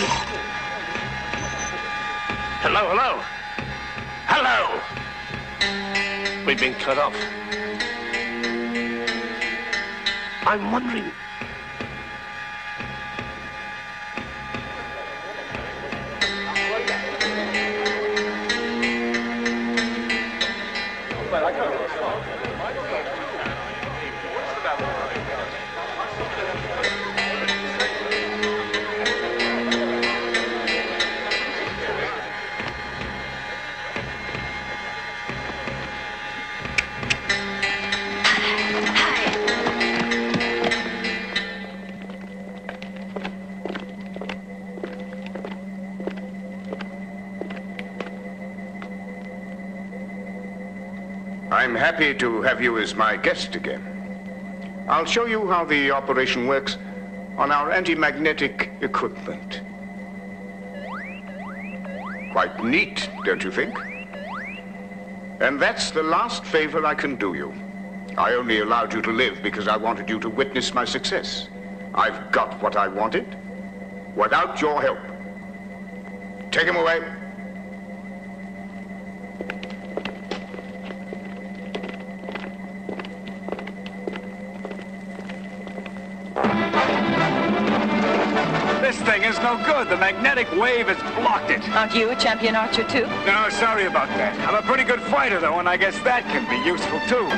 Hello, hello. Hello! We've been cut off. I'm wondering... I'm happy to have you as my guest again. I'll show you how the operation works on our anti-magnetic equipment. Quite neat, don't you think? And that's the last favor I can do you. I only allowed you to live because I wanted you to witness my success. I've got what I wanted without your help. Take him away. This thing is no good. The magnetic wave has blocked it. Aren't you a champion archer, too? No, sorry about that. I'm a pretty good fighter, though, and I guess that can be useful, too.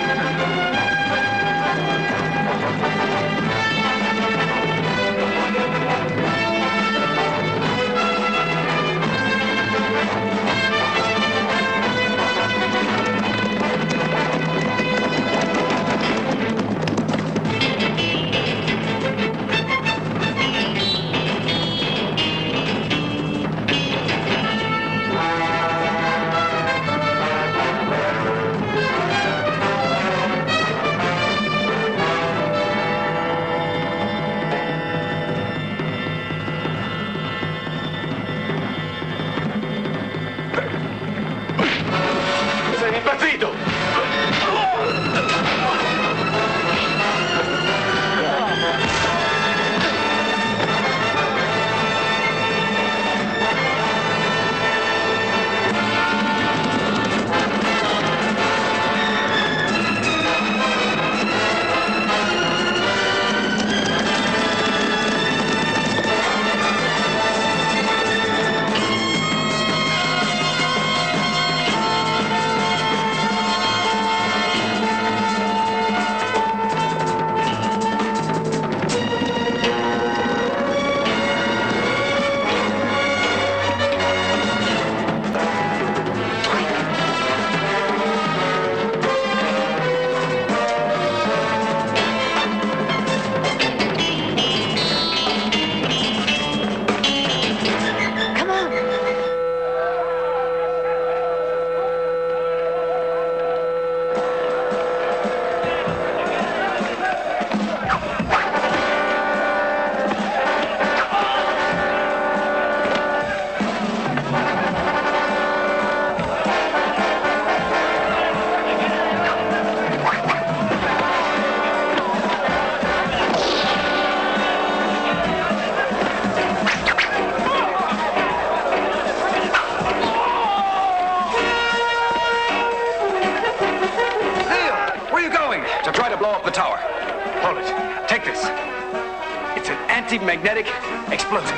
Magnetic explosive.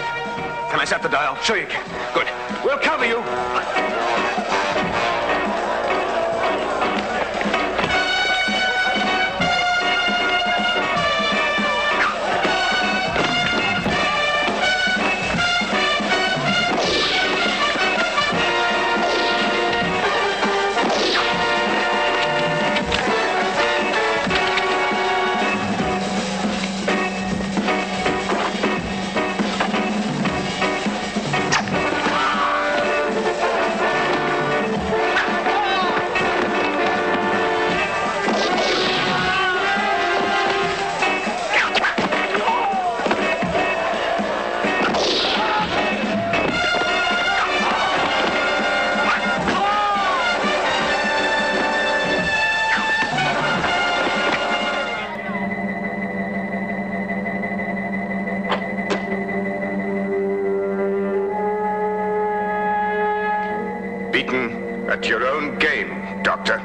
Can I set the dial? Sure you can. Good. We'll cover you. beaten at your own game, Doctor.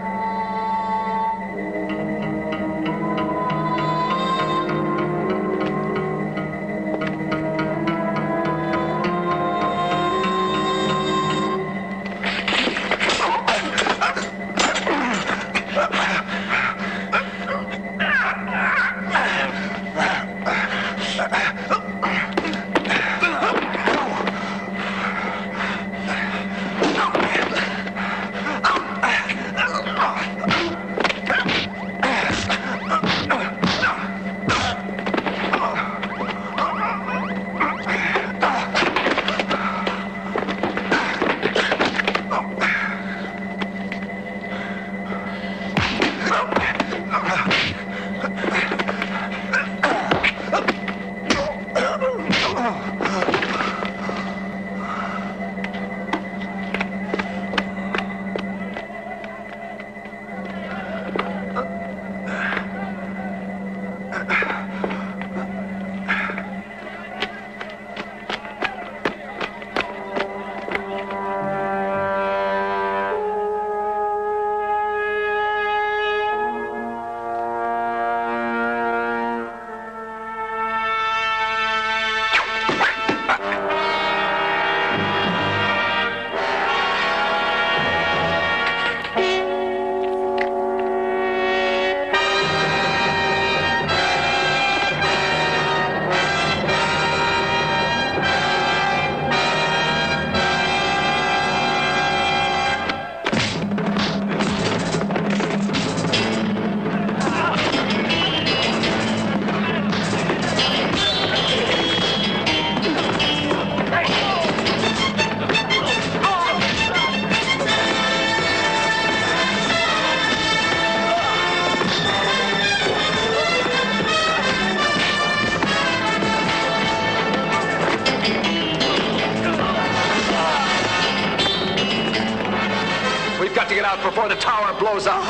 Before the tower blows up.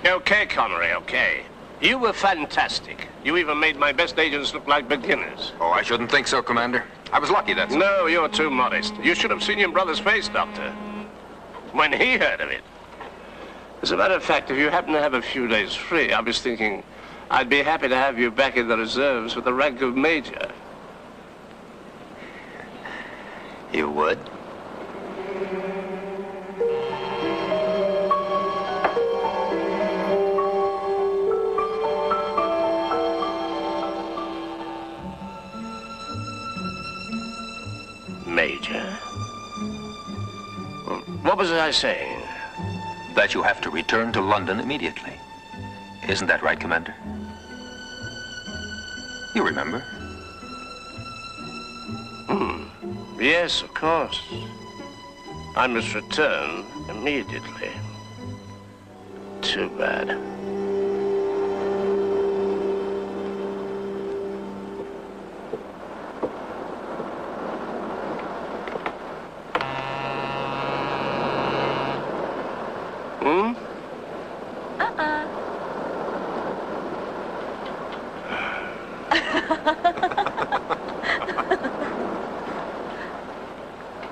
Okay, Connery, okay. You were fantastic. You even made my best agents look like beginners. Oh, I shouldn't think so, Commander. I was lucky, that's all. No, you're too modest. You should have seen your brother's face, Doctor, when he heard of it. As a matter of fact, if you happen to have a few days free, I was thinking I'd be happy to have you back in the reserves with the rank of Major. You would? Major? What was I saying? That you have to return to London immediately. Isn't that right, Commander? You remember? Yes, of course. I must return immediately. Too bad.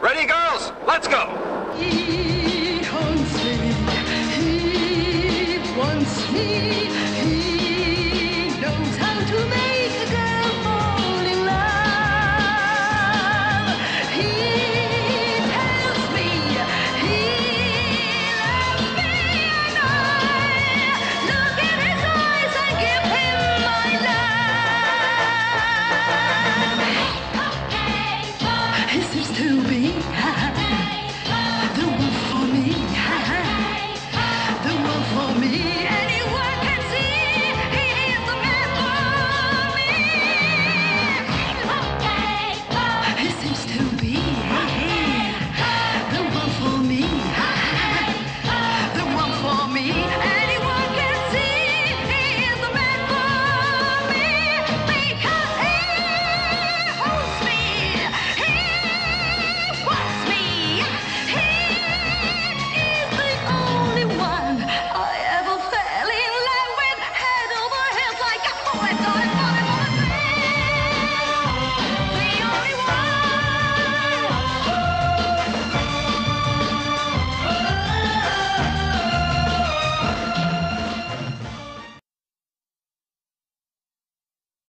Ready, girls? Let's go! He hunts me, he wants me.